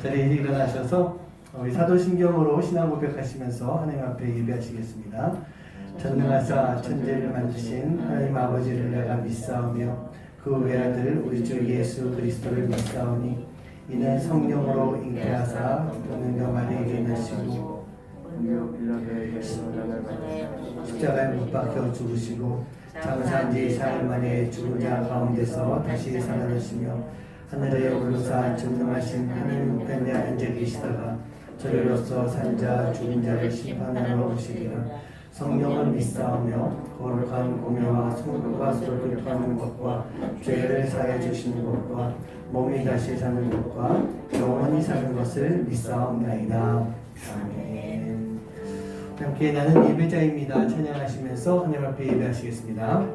자리에 일어나셔서 우리 사도신경으로 신앙 고백하시면서 하나님 앞에 예배하시겠습니다. 전능하사 천지를 만드신 하나님 아버지를 내가 믿사오며 그 외아들 우리 주 예수 그리스도를 믿사오니 이는 성령으로 잉태하사 동명녀 마리아에게 나시고 십자가에 못 박혀 죽으시고 장사한 지 4일 만에 죽은 자 가운데서 다시 살아나시며 하늘에 올라사 전능하신 하나님 우편에 앉아 계시다가 저리로서 산자 죽은 자를 심판하러 오시리라. 성령을 믿사오며 거룩한 공예와 성도가 서로 교통하는 것과 죄를 사해 주시는 것과 몸이 다시 사는 것과 영원히 사는 것을 믿사옵나이다. 아멘. 함께 나는 예배자입니다. 찬양하시면서 하나님 앞에 예배하시겠습니다.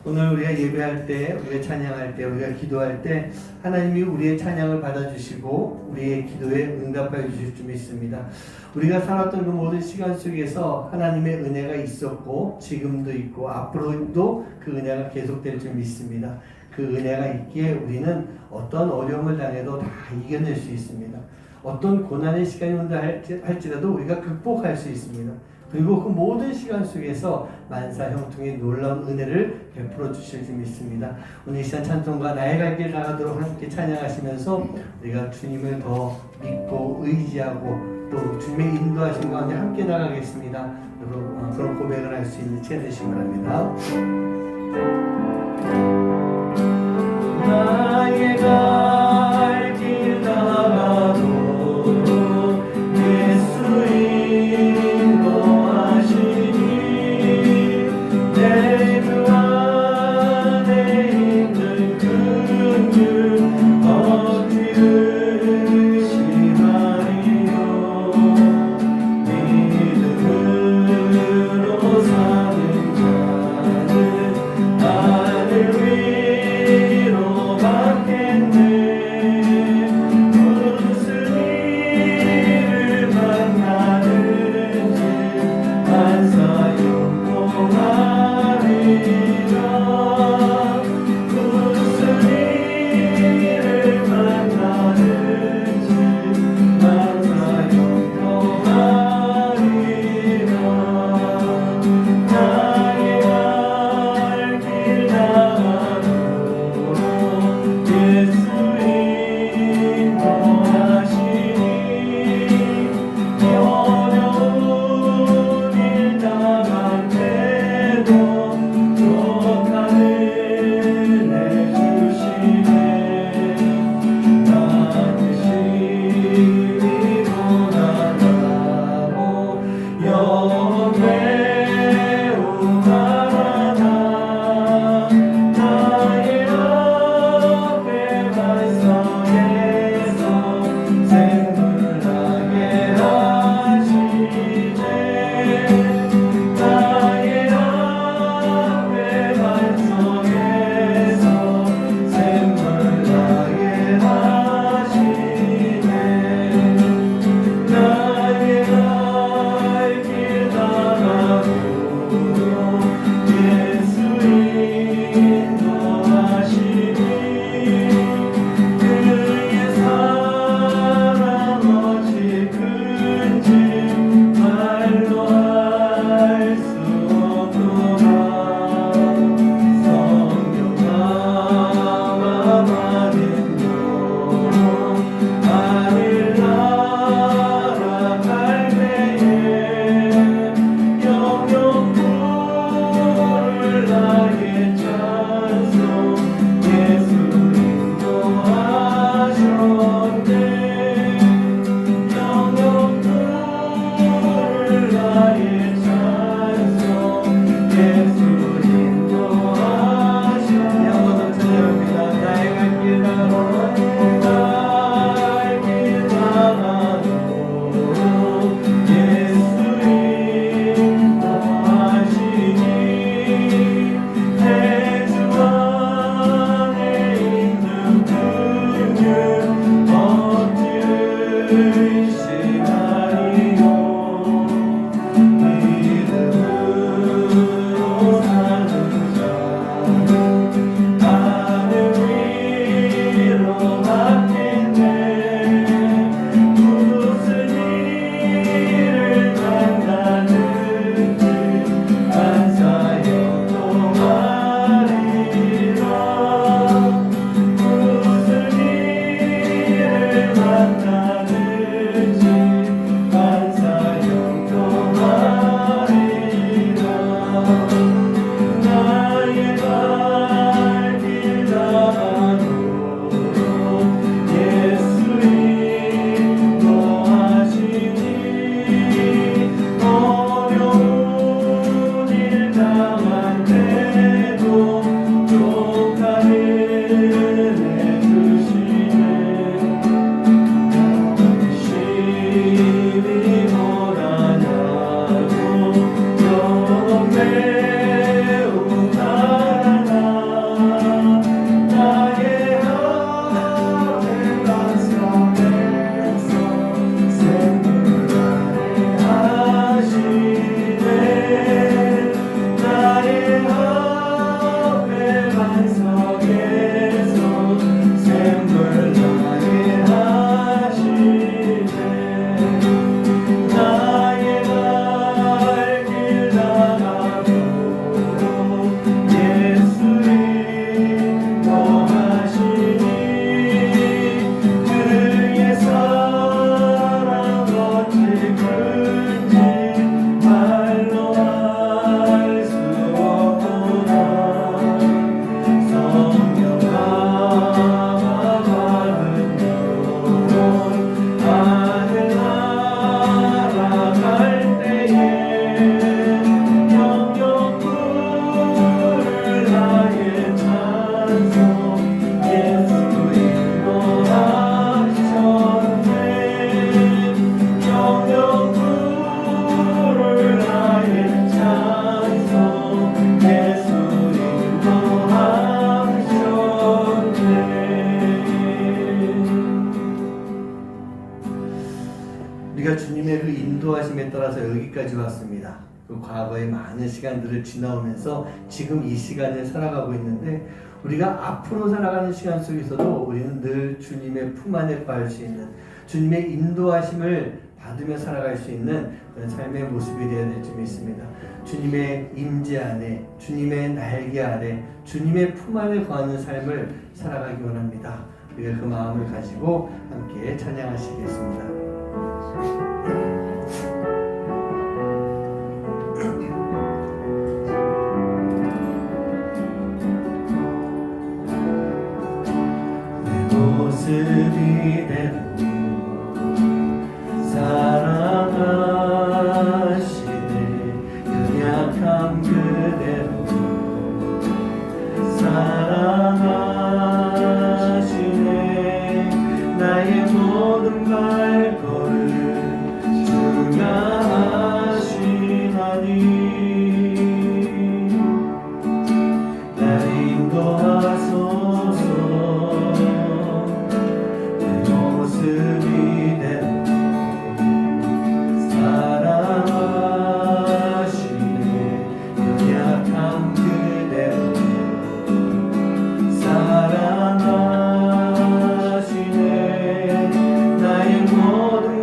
오늘 우리가 예배할 때, 우리가 찬양할 때, 우리가 기도할 때 하나님이 우리의 찬양을 받아주시고 우리의 기도에 응답해 주실 줄 믿습니다. 우리가 살았던 그 모든 시간 속에서 하나님의 은혜가 있었고 지금도 있고 앞으로도 그 은혜가 계속될 줄 믿습니다. 그 은혜가 있기에 우리는 어떤 어려움을 당해도 다 이겨낼 수 있습니다. 어떤 고난의 시간이 온다 할지라도 우리가 극복할 수 있습니다. 그리고 그 모든 시간 속에서 만사 형통의 놀라운 은혜를 베풀어 주실 줄 믿습니다. 오늘 이 시간 찬송가 나의 갈 길 나가도록 함께 찬양하시면서 우리가 주님을 더 믿고 의지하고 또 주님의 인도하신 가운데 함께 나가겠습니다. 그런 고백을 할 수 있는 시간 되시기 바랍니다. 나의 갈 길 나가도 나를 위로 받겠네. 만나는지 만사 형통하리라. 나의 발길 나가도록 예수 인도하시니 어려운 일 당할 때도 족한 은혜 주시네. 심히 뭐라냐고 영원 매우 달아나 나의 앞에 반석에서 샘물 나게 하시네. 나의 앞에 반석에서 샘물 나게 하시네. 나의 발길 나가도록 예수 인도하시니 그의 사랑 어찌 큰지 말로 할 수 없구나. 성령 감화받은 영혼 하늘 날아갈 때에 영영 부를 나의 찬송 예수 인도하셨네. 영영 부를 나의 찬송 예수 인도하셨네. 우리가 주님의 그 인도하심에 따라서 여기까지 왔습니다. 그 과거의 많은 시간들을 지나오면서 지금 이 시간을 살아가고 있는데 우리가 앞으로 살아가는 시간 속에서도 우리는 늘 주님의 품 안에 빠질 수 있는 주님의 인도하심을 받으며 살아갈 수 있는 그런 삶의 모습이 되어야 될 줄 믿습니다. 주님의 임재 안에 주님의 날개 아래 주님의 품 안에 거하는 삶을 살아가기 원합니다. 우리가 그 마음을 가지고 함께 찬양하시겠습니다. 모습이 되고 사랑하시네. 연약함 그대로 사랑하시네. 나의 모든 발걸음 주가하시나니 나를 인도하소서. 모습이 되고 사랑하시네. 연약함 그대로 사랑하시네. 나의 모든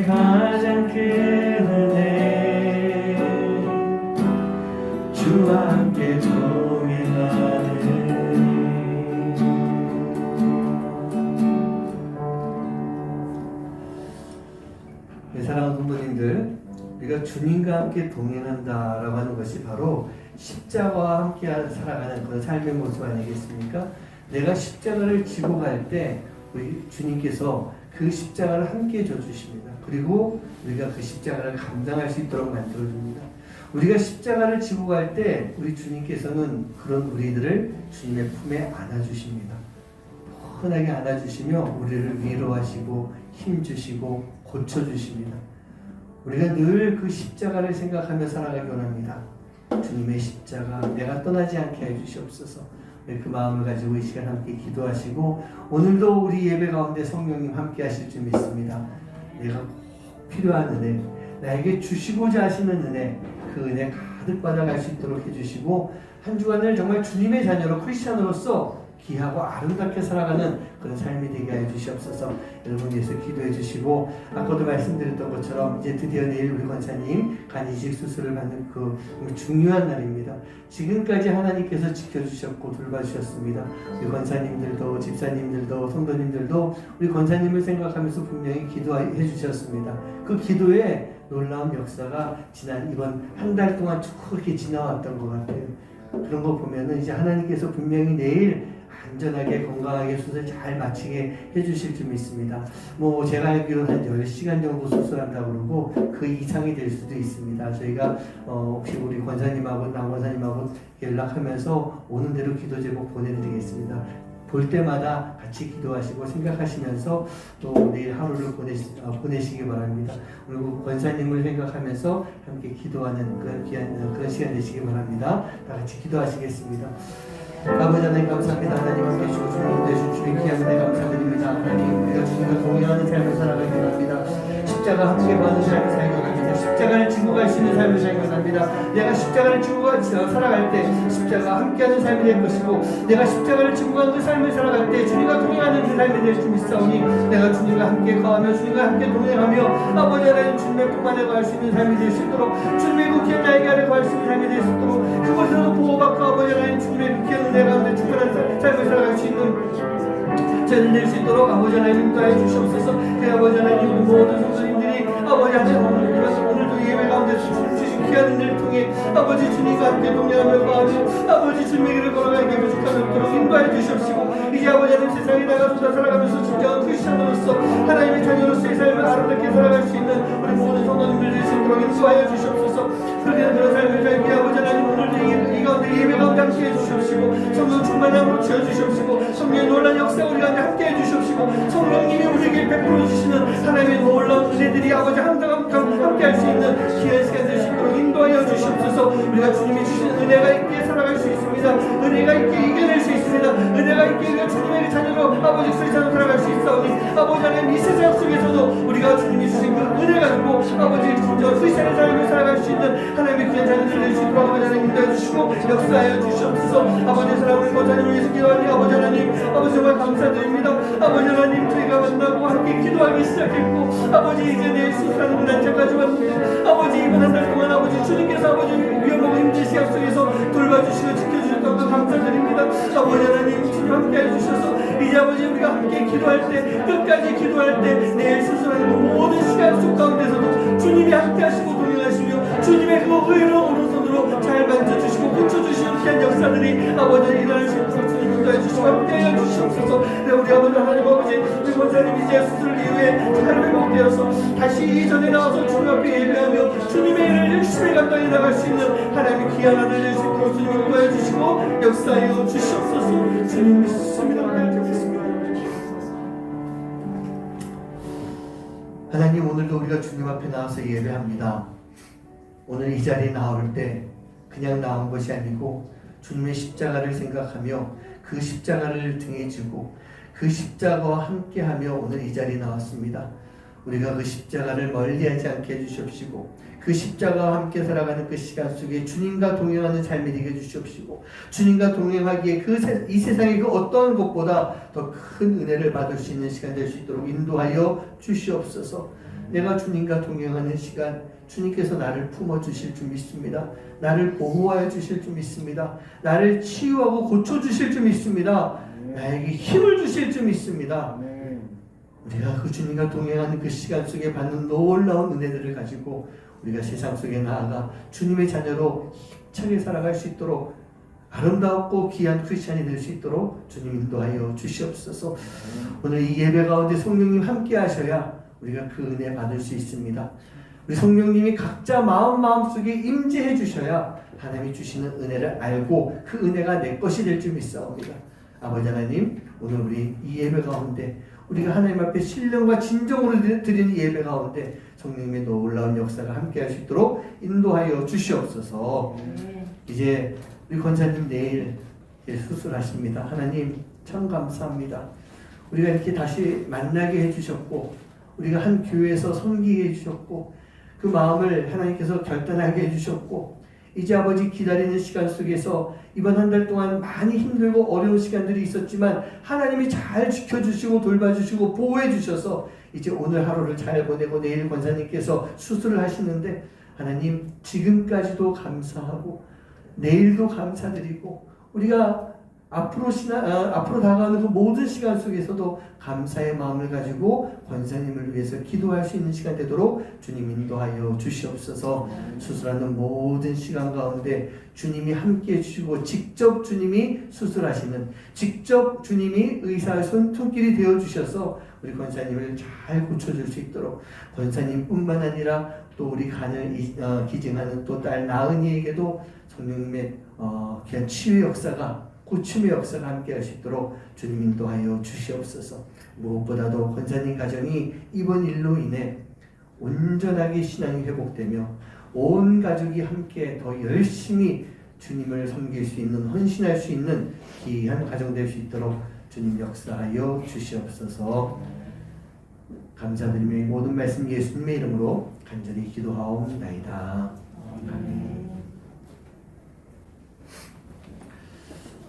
주님의 가장 큰 은혜 주와 함께 동행하는 사랑하는 성도님들, 우리가 주님과 함께 동행한다라고 하는 것이 바로 십자가와 함께 살아가는 그런 삶의 모습 아니겠습니까? 내가 십자가를 지고 갈 때 우리 주님께서 그 십자가를 함께 져주십니다. 그리고 우리가 그 십자가를 감당할 수 있도록 만들어줍니다. 우리가 십자가를 지고 갈 때 우리 주님께서는 그런 우리들을 주님의 품에 안아주십니다. 편하게 안아주시며 우리를 위로하시고 힘주시고 고쳐주십니다. 우리가 늘 그 십자가를 생각하며 살아가기 원합니다. 주님의 십자가 내가 떠나지 않게 해주시옵소서. 그 마음을 가지고 이 시간 함께 기도하시고 오늘도 우리 예배 가운데 성령님 함께 하실 줄 믿습니다. 내가 필요한 은혜, 나에게 주시고자 하시는 은혜, 그 은혜 가득 받아갈 수 있도록 해주시고 한 주간을 정말 주님의 자녀로 크리스찬으로서 귀하고 아름답게 살아가는 그런 삶이 되게 하여 주시옵소서. 여러분 위해서 기도해 주시고 아까도 말씀드렸던 것처럼 이제 드디어 내일 우리 권사님 간 이식 수술을 받는 그 중요한 날입니다. 지금까지 하나님께서 지켜주셨고 돌봐주셨습니다. 우리 권사님들도 집사님들도 성도님들도 우리 권사님을 생각하면서 분명히 기도해 주셨습니다. 그 기도에 놀라운 역사가 지난 이번 한 달 동안 쭉 이렇게 지나왔던 것 같아요. 그런 거 보면은 이제 하나님께서 분명히 내일 안전하게 건강하게 수술 잘 마치게 해주실 줄 믿습니다. 뭐 제가 알기로는 한 10시간 정도 수술한다고 그러고 그 이상이 될 수도 있습니다. 저희가 혹시 우리 권사님하고 남 권사님하고 연락하면서 오는 대로 기도 제목 보내드리겠습니다. 볼 때마다 같이 기도하시고 생각하시면서 또 내일 하루를 보내시기 바랍니다. 그리고 권사님을 생각하면서 함께 기도하는 그런 시간 되시기 바랍니다. 다 같이 기도하시겠습니다. 아버지 하나님 감사합니다. 하나님 함께 주시고 주님 되신 주의 귀한 은혜 감사드립니다. 하나님 우리가 주님과 동행하는 삶을 살아가기 원합니다. 십자가 함께 받는 삶을 살기 원합니다. 십자가를 지고 갈 수 있는 삶을 살기 원합니다. 내가 십자가를 지고 살아갈 때 십자가 함께하는 삶이 될 것이고 내가 십자가를 지고 가는 그 삶을 살아갈 때 주님과 동행하는 그 삶이 될 줄 믿사오니 내가 주님과 함께 거하며 주님과 함께 동행하며 아버지 하나님 주님의 품 안에 갈 수 있는 삶이 될 수 있도록 주님의 그 귀한 날개 아래 갈 수 있는 삶이 될 수 있도록 그곳에서도 보호받고 아버지 하나님 주님의 그 귀한 은혜 가운데 충분한 삶을 살아갈 수 있는 저희들 될 수 있도록 아버지 하나님 인도하여 주시옵소서. 아버지 하나님 우리 모든 성도님들이 아버지 하나님 오늘도 예배 가운데 주신 귀한 은혜를 통해 아버지 주님과 함께 동행하며 거하며 아버지 주님의 길을 걸어가게 부족하도록 인도하여 주시옵시고 이제 아버지 하나님 세상에 나가서 살아가면서 진정한 크리스찬으로서 하나님의 자녀로서의 삶을 아름답게 살아갈 수 있는 우리 모든 성도님들 될 수 있도록 인도하여 주시옵소서. 그렇게 그런 삶을 살기 아버지 하나님 오늘도 이 가운데 예배 가운데 함께 해주시옵시고 성령 충만함으로 채워주시옵시고 성령의 놀라운 역사 우리 가운데 함께 해주시옵시고 성령님이 우리에게 베풀어 주시는 하나님의 놀라운 은혜들이 아버지 항상 함께 할 수 있는 귀한 시간 될 수 있도록 인도하여 주시옵소서. 우리가 주님이 주시는 은혜가 있기에 살아갈 수 있습니다. 은혜가 있기에 이겨낼 수 있습니다. 은혜가 있기에 우리가 주님의 자녀로 아버지 크리스찬으로 살아갈 수 있사오니 아버지 하나님 이 세상 속에서도 우리가 주님이 주신 그 은혜 가지고 아버지 진정 크리스찬의 삶을 살아갈 수 있는 하나님의 귀한 자녀들 될 수 있도록 아버지 하나님 인도해 주시고 역사하여 주시옵소서. 아버지 사랑하는 권사님을 위해서 기도하니 아버지 하나님 아버지 정말 감사드립니다. 아버지 하나님 저희가 만나고 함께 기도하기 시작했고 아버지 이제 내일 수술하는 날짜까지 왔는데 아버지 이번 한 달 동안 아버지 주님께서 아버지 위험하고 힘든 시간 속에서 돌봐주시고 지켜주셨던 것 감사드립니다. 아버지 하나님 주님 함께 해주셔서 이제 아버지 우리가 함께 기도할 때 끝까지 기도할 때 내일 수술하는 모든 시간 속 가운데서도 주님이 함께 하시고 동행하시며 주님의 그 의로운 오른손으로 잘 만져주시고 고쳐주시는 귀한 역사들이 아버지 일어날 수 있도록 주님 인도해 주시고 함께 해주시옵소서. 우리 아버지 하나님 아버지 우리 권사님 이제 수술 이후에 잘 회복되어서 다시 이전에 나와서 주님 앞에 예배하며 주님의 일을 열심히 감당해 나갈 수 있는 하나님의 귀한 아들 될 수 있도록 주님 인도해 주시고 역사하여 주시옵소서. 주님 믿습니다. 하나님 오늘도 우리가 주님 앞에 나와서 예배합니다. 오늘 이 자리에 나올 때 그냥 나온 것이 아니고 주님의 십자가를 생각하며 그 십자가를 등에 지고 그 십자가와 함께하며 오늘 이 자리에 나왔습니다. 우리가 그 십자가를 멀리하지 않게 해주시옵시고 그 십자가와 함께 살아가는 그 시간 속에 주님과 동행하는 삶이 되게 해주시옵시고 주님과 동행하기에 이 세상의 그 어떤 것보다 더 큰 은혜를 받을 수 있는 시간 될 수 있도록 인도하여 주시옵소서. 내가 주님과 동행하는 시간, 주님께서 나를 품어주실 줄 믿습니다. 나를 보호하여 주실 줄 믿습니다. 나를 치유하고 고쳐주실 줄 믿습니다. 나에게 힘을 주실 줄 믿습니다. 우리가 그 주님과 동행하는 그 시간 속에 받는 놀라운 은혜들을 가지고 우리가 세상 속에 나아가 주님의 자녀로 힘차게 살아갈 수 있도록 아름답고 귀한 크리스찬이 될 수 있도록 주님 인도하여 주시옵소서. 오늘 이 예배 가운데 성령님 함께 하셔야 우리가 그 은혜 받을 수 있습니다. 우리 성령님이 각자 마음속에 임재해 주셔야 하나님이 주시는 은혜를 알고 그 은혜가 내 것이 될 줄 믿사옵니다. 아버지 하나님, 오늘 우리 이 예배 가운데 우리가 하나님 앞에 신령과 진정으로 드리는 예배 가운데 성령님의 놀라운 역사가 함께 할 수 있도록 인도하여 주시옵소서. 이제 우리 권사님 내일 수술하십니다. 하나님 참 감사합니다. 우리가 이렇게 다시 만나게 해주셨고 우리가 한 교회에서 섬기게 해주셨고 그 마음을 하나님께서 결단하게 해주셨고 이제 아버지 기다리는 시간 속에서 이번 한 달 동안 많이 힘들고 어려운 시간들이 있었지만 하나님이 잘 지켜주시고 돌봐주시고 보호해주셔서 이제 오늘 하루를 잘 보내고 내일 권사님께서 수술을 하시는데 하나님 지금까지도 감사하고 내일도 감사드리고 우리가 앞으로 다가오는 그 모든 시간 속에서도 감사의 마음을 가지고 권사님을 위해서 기도할 수 있는 시간 되도록 주님 인도하여 주시옵소서. 수술하는 모든 시간 가운데 주님이 함께 해주시고 직접 주님이 수술하시는 직접 주님이 의사의 손길이 되어주셔서 우리 권사님을 잘 고쳐줄 수 있도록 권사님뿐만 아니라 또 우리 간을 기증하는 또 딸 나은이에게도 성령님의 귀한 치유 역사가 고침의 역사가 함께 할 수 있도록 주님 인도하여 주시옵소서. 무엇보다도 권사님 가정이 이번 일로 인해 온전하게 신앙이 회복되며 온 가족이 함께 더 열심히 주님을 섬길 수 있는 헌신할 수 있는 귀한 가정 될 수 있도록 주님 역사하여 주시옵소서. 감사드리며 이 모든 말씀 예수님의 이름으로 간절히 기도하옵나이다. 아멘.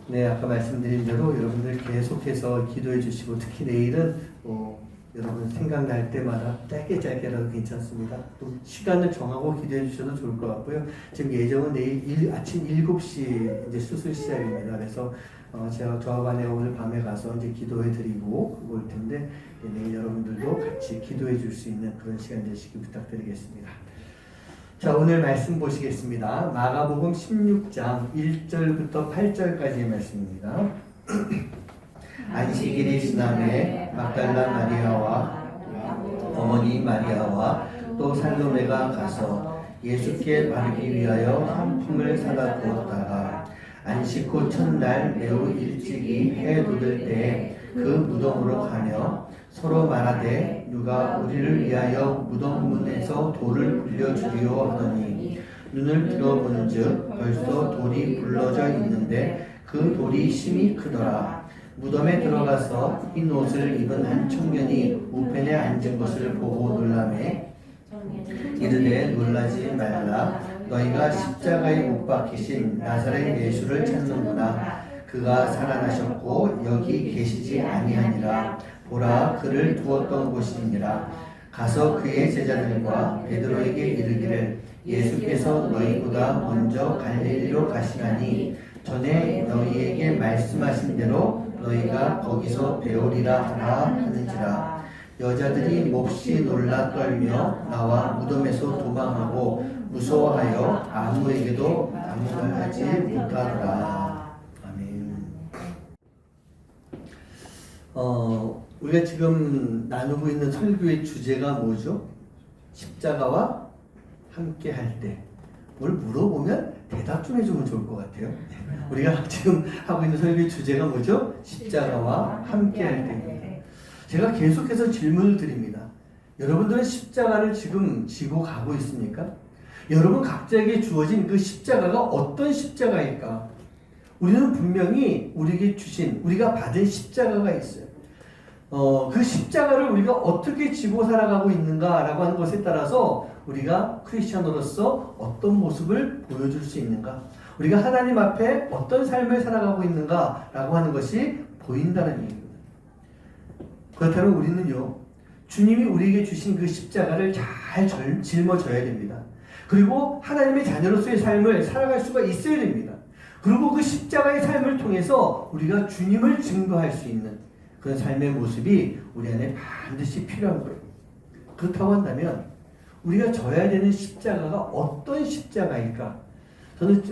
네, 아까 말씀드린 대로 여러분들 계속해서 기도해 주시고 특히 내일은 여러분 생각날 때마다 짧게라도 괜찮습니다. 또 시간을 정하고 기도해 주셔도 좋을 것 같고요. 지금 예정은 내일 아침 7시 이제 수술 시작입니다. 그래서 저하고 아내가 오늘 밤에 가서 이제 기도해 드리고 올 텐데 내일 여러분들도 같이 기도해 줄 수 있는 그런 시간 되시기 부탁드리겠습니다. 자, 오늘 말씀 보시겠습니다. 마가복음 16장 1절부터 8절까지의 말씀입니다. 안식일이 지남에 막달라 마리아와 어머니 마리아와 또 살로메가 가서 예수께 바르기 위하여 한 품을 사다 두었다가 안식 후 첫날 매우 일찍이 해 돋을 때에 그 무덤으로 가며 서로 말하되 누가 우리를 위하여 무덤 문에서 돌을 굴려주리오 하더니 눈을 들어보는즉 벌써 돌이 불러져 있는데 그 돌이 심히 크더라. 무덤에 들어가서 흰 옷을 입은 한 청년이 우편에 앉은 것을 보고 놀라매 이르되 놀라지 말라. 너희가 십자가에 못 박히신 나사렛 예수를 찾는구나. 그가 살아나셨고 여기 계시지 아니하니라. 보라, 그를 두었던 곳이니라. 가서 그의 제자들과 베드로에게 이르기를 예수께서 너희보다 먼저 갈릴리로 가시나니 전에 너희에게 말씀하신 대로 너희가 거기서 배우리라 하라 하는지라. 여자들이 몹시 놀라 떨며 나와 무덤에서 도망하고 무서워하여 아무에게도 아무 말 하지 못하더라. 아멘. 우리가 지금 나누고 있는 설교의 주제가 뭐죠? 십자가와 함께 할 때. 뭘 물어보면 대답 좀 해주면 좋을 것 같아요. 우리가 지금 하고 있는 설교의 주제가 뭐죠? 십자가와 함께 할 때입니다. 제가 계속해서 질문을 드립니다. 여러분들은 십자가를 지금 지고 가고 있습니까? 여러분 각자에게 주어진 그 십자가가 어떤 십자가일까? 우리는 분명히 우리에게 주신, 우리가 받은 십자가가 있어요. 그 십자가를 우리가 어떻게 지고 살아가고 있는가라고 하는 것에 따라서 우리가 크리스찬으로서 어떤 모습을 보여줄 수 있는가, 우리가 하나님 앞에 어떤 삶을 살아가고 있는가라고 하는 것이 보인다는 얘기입니다. 그렇다면 우리는요, 주님이 우리에게 주신 그 십자가를 잘 짊어져야 됩니다. 그리고 하나님의 자녀로서의 삶을 살아갈 수가 있어야 됩니다. 그리고 그 십자가의 삶을 통해서 우리가 주님을 증거할 수 있는 그런 삶의 모습이 우리 안에 반드시 필요한 거예요. 그렇다고 한다면 우리가 져야 되는 십자가가 어떤 십자가일까? 저는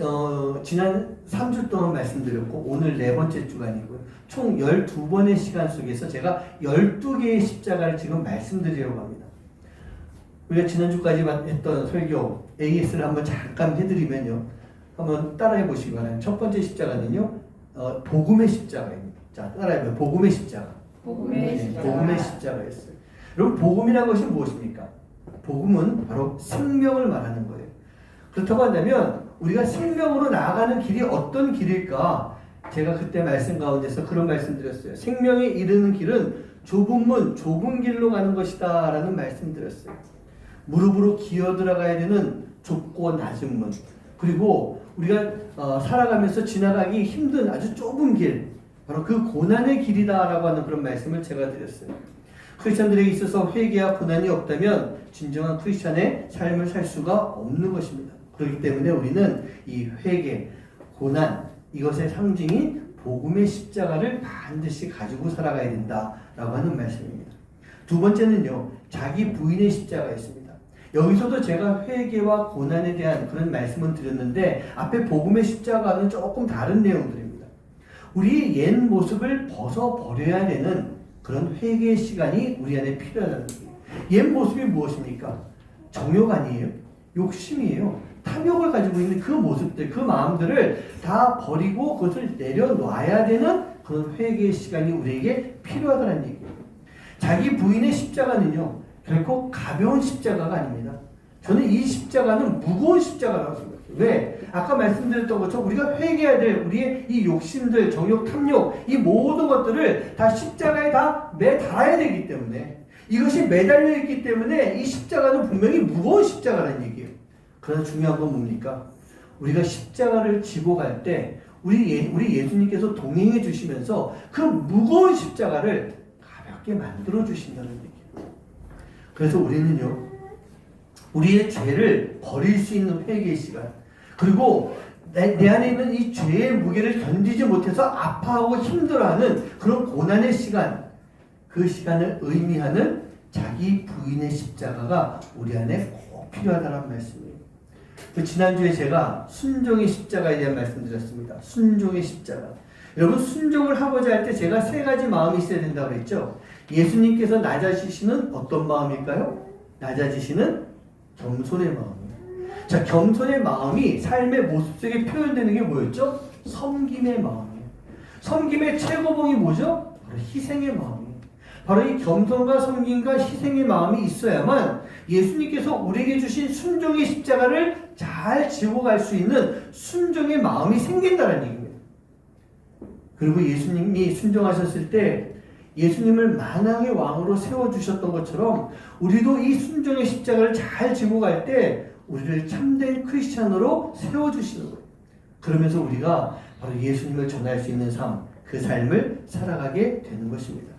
지난 3주 동안 말씀드렸고 오늘 4번째 주간이고요. 총 12번의 시간 속에서 제가 12개의 십자가를 지금 말씀드리려고 합니다. 우리가 지난주까지 했던 설교 AS를 한번 잠깐 해드리면요. 한번 따라해 보시기 바랍니다. 첫 번째 십자가는요. 복음의 십자가입니다. 자, 따라해봐요. 복음의 십자가. 복음의 십자가. 복음의 십자가였어요. 여러분, 복음이라는 것이 무엇입니까? 복음은 바로 생명을 말하는 거예요. 그렇다고 한다면 우리가 생명으로 나아가는 길이 어떤 길일까? 제가 그때 말씀 가운데서 그런 말씀 드렸어요. 생명에 이르는 길은 좁은 문, 좁은 길로 가는 것이다 라는 말씀 드렸어요. 무릎으로 기어 들어가야 되는 좁고 낮은 문, 그리고 우리가 살아가면서 지나가기 힘든 아주 좁은 길, 바로 그 고난의 길이다 라고 하는 그런 말씀을 제가 드렸어요. 크리스찬들에게 있어서 회개와 고난이 없다면 진정한 크리스찬의 삶을 살 수가 없는 것입니다. 그렇기 때문에 우리는 이 회개, 고난, 이것의 상징인 복음의 십자가를 반드시 가지고 살아가야 된다라고 하는 말씀입니다. 두 번째는요, 자기 부인의 십자가였습니다. 여기서도 제가 회개와 고난에 대한 그런 말씀을 드렸는데 앞에 복음의 십자가는 조금 다른 내용들입니다. 우리의 옛 모습을 벗어버려야 되는 그런 회개의 시간이 우리 안에 필요하다는 거예요. 옛 모습이 무엇입니까? 정욕 아니에요? 욕심이에요. 탐욕을 가지고 있는 그 모습들, 그 마음들을 다 버리고 그것을 내려놔야 되는 그런 회개의 시간이 우리에게 필요하다는 얘기예요. 자기 부인의 십자가는요, 결코 가벼운 십자가가 아닙니다. 저는 이 십자가는 무거운 십자가라고 생각해요. 왜? 아까 말씀드렸던 것처럼 우리가 회개해야 될 우리의 이 욕심들, 정욕, 탐욕, 이 모든 것들을 다 십자가에 다 매달아야 되기 때문에, 이것이 매달려 있기 때문에 이 십자가는 분명히 무거운 십자가라는 얘기예요. 그러나 중요한 건 뭡니까? 우리가 십자가를 지고 갈 때 우리 예수님께서 동행해 주시면서 그 무거운 십자가를 가볍게 만들어 주신다는 얘기예요. 그래서 우리는요, 우리의 죄를 버릴 수 있는 회개의 시간, 그리고 내 안에 있는 이 죄의 무게를 견디지 못해서 아파하고 힘들어하는 그런 고난의 시간, 그 시간을 의미하는 자기 부인의 십자가가 우리 안에 꼭 필요하다는 말씀이에요. 지난주에 제가 순종의 십자가에 대한 말씀드렸습니다. 순종의 십자가. 여러분, 순종을 하고자 할 때 제가 3가지 마음이 있어야 된다고 했죠. 예수님께서 낮아지시는 어떤 마음일까요? 낮아지시는 겸손의 마음이에요. 자, 겸손의 마음이 삶의 모습 속에 표현되는 게 뭐였죠? 섬김의 마음이에요. 섬김의 최고봉이 뭐죠? 바로 희생의 마음이에요. 바로 이 겸손과 섬김과 희생의 마음이 있어야만 예수님께서 우리에게 주신 순종의 십자가를 잘 지고 갈 수 있는 순종의 마음이 생긴다는 얘기입니다. 그리고 예수님이 순종하셨을 때 예수님을 만왕의 왕으로 세워주셨던 것처럼 우리도 이 순종의 십자가를 잘 지고 갈 때 우리를 참된 크리스찬으로 세워주시는 거예요. 그러면서 우리가 바로 예수님을 전할 수 있는 삶, 그 삶을 살아가게 되는 것입니다.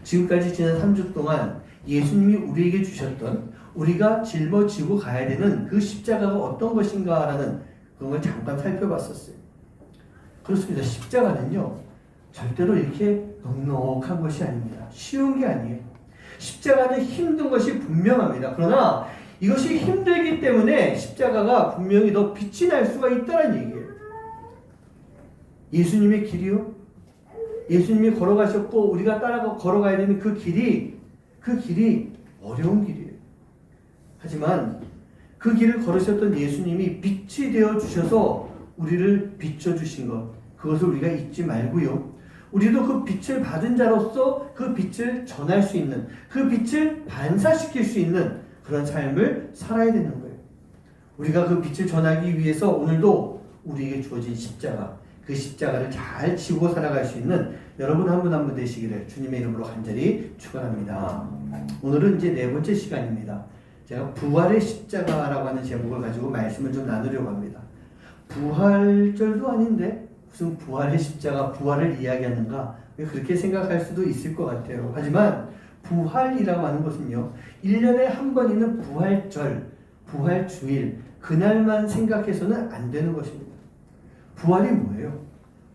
지금까지 지난 3주 동안 예수님이 우리에게 주셨던, 우리가 짊어지고 가야 되는 그 십자가가 어떤 것인가라는 그걸 잠깐 살펴봤었어요. 그렇습니다. 십자가는요, 절대로 이렇게 넉넉한 것이 아닙니다. 쉬운 게 아니에요. 십자가는 힘든 것이 분명합니다. 그러나 이것이 힘들기 때문에 십자가가 분명히 더 빛이 날 수가 있다는 얘기예요. 예수님의 길이요? 예수님이 걸어가셨고 우리가 따라가 걸어가야 되는 그 길이 어려운 길이에요. 하지만 그 길을 걸으셨던 예수님이 빛이 되어 주셔서 우리를 비춰주신 것, 그것을 우리가 잊지 말고요. 우리도 그 빛을 받은 자로서 그 빛을 전할 수 있는, 그 빛을 반사시킬 수 있는 그런 삶을 살아야 되는 거예요. 우리가 그 빛을 전하기 위해서 오늘도 우리에게 주어진 십자가, 그 십자가를 잘 지고 살아갈 수 있는 여러분 한 분 한 분 되시기를 주님의 이름으로 간절히 축원합니다. 오늘은 이제 4번째 시간입니다. 제가 부활의 십자가라고 하는 제목을 가지고 말씀을 좀 나누려고 합니다. 부활절도 아닌데 무슨 부활의 십자가, 부활을 이야기하는가, 그렇게 생각할 수도 있을 것 같아요. 하지만 부활이라고 하는 것은요, 1년에 한 번 있는 부활절, 부활주일, 그날만 생각해서는 안 되는 것입니다. 부활이 뭐예요?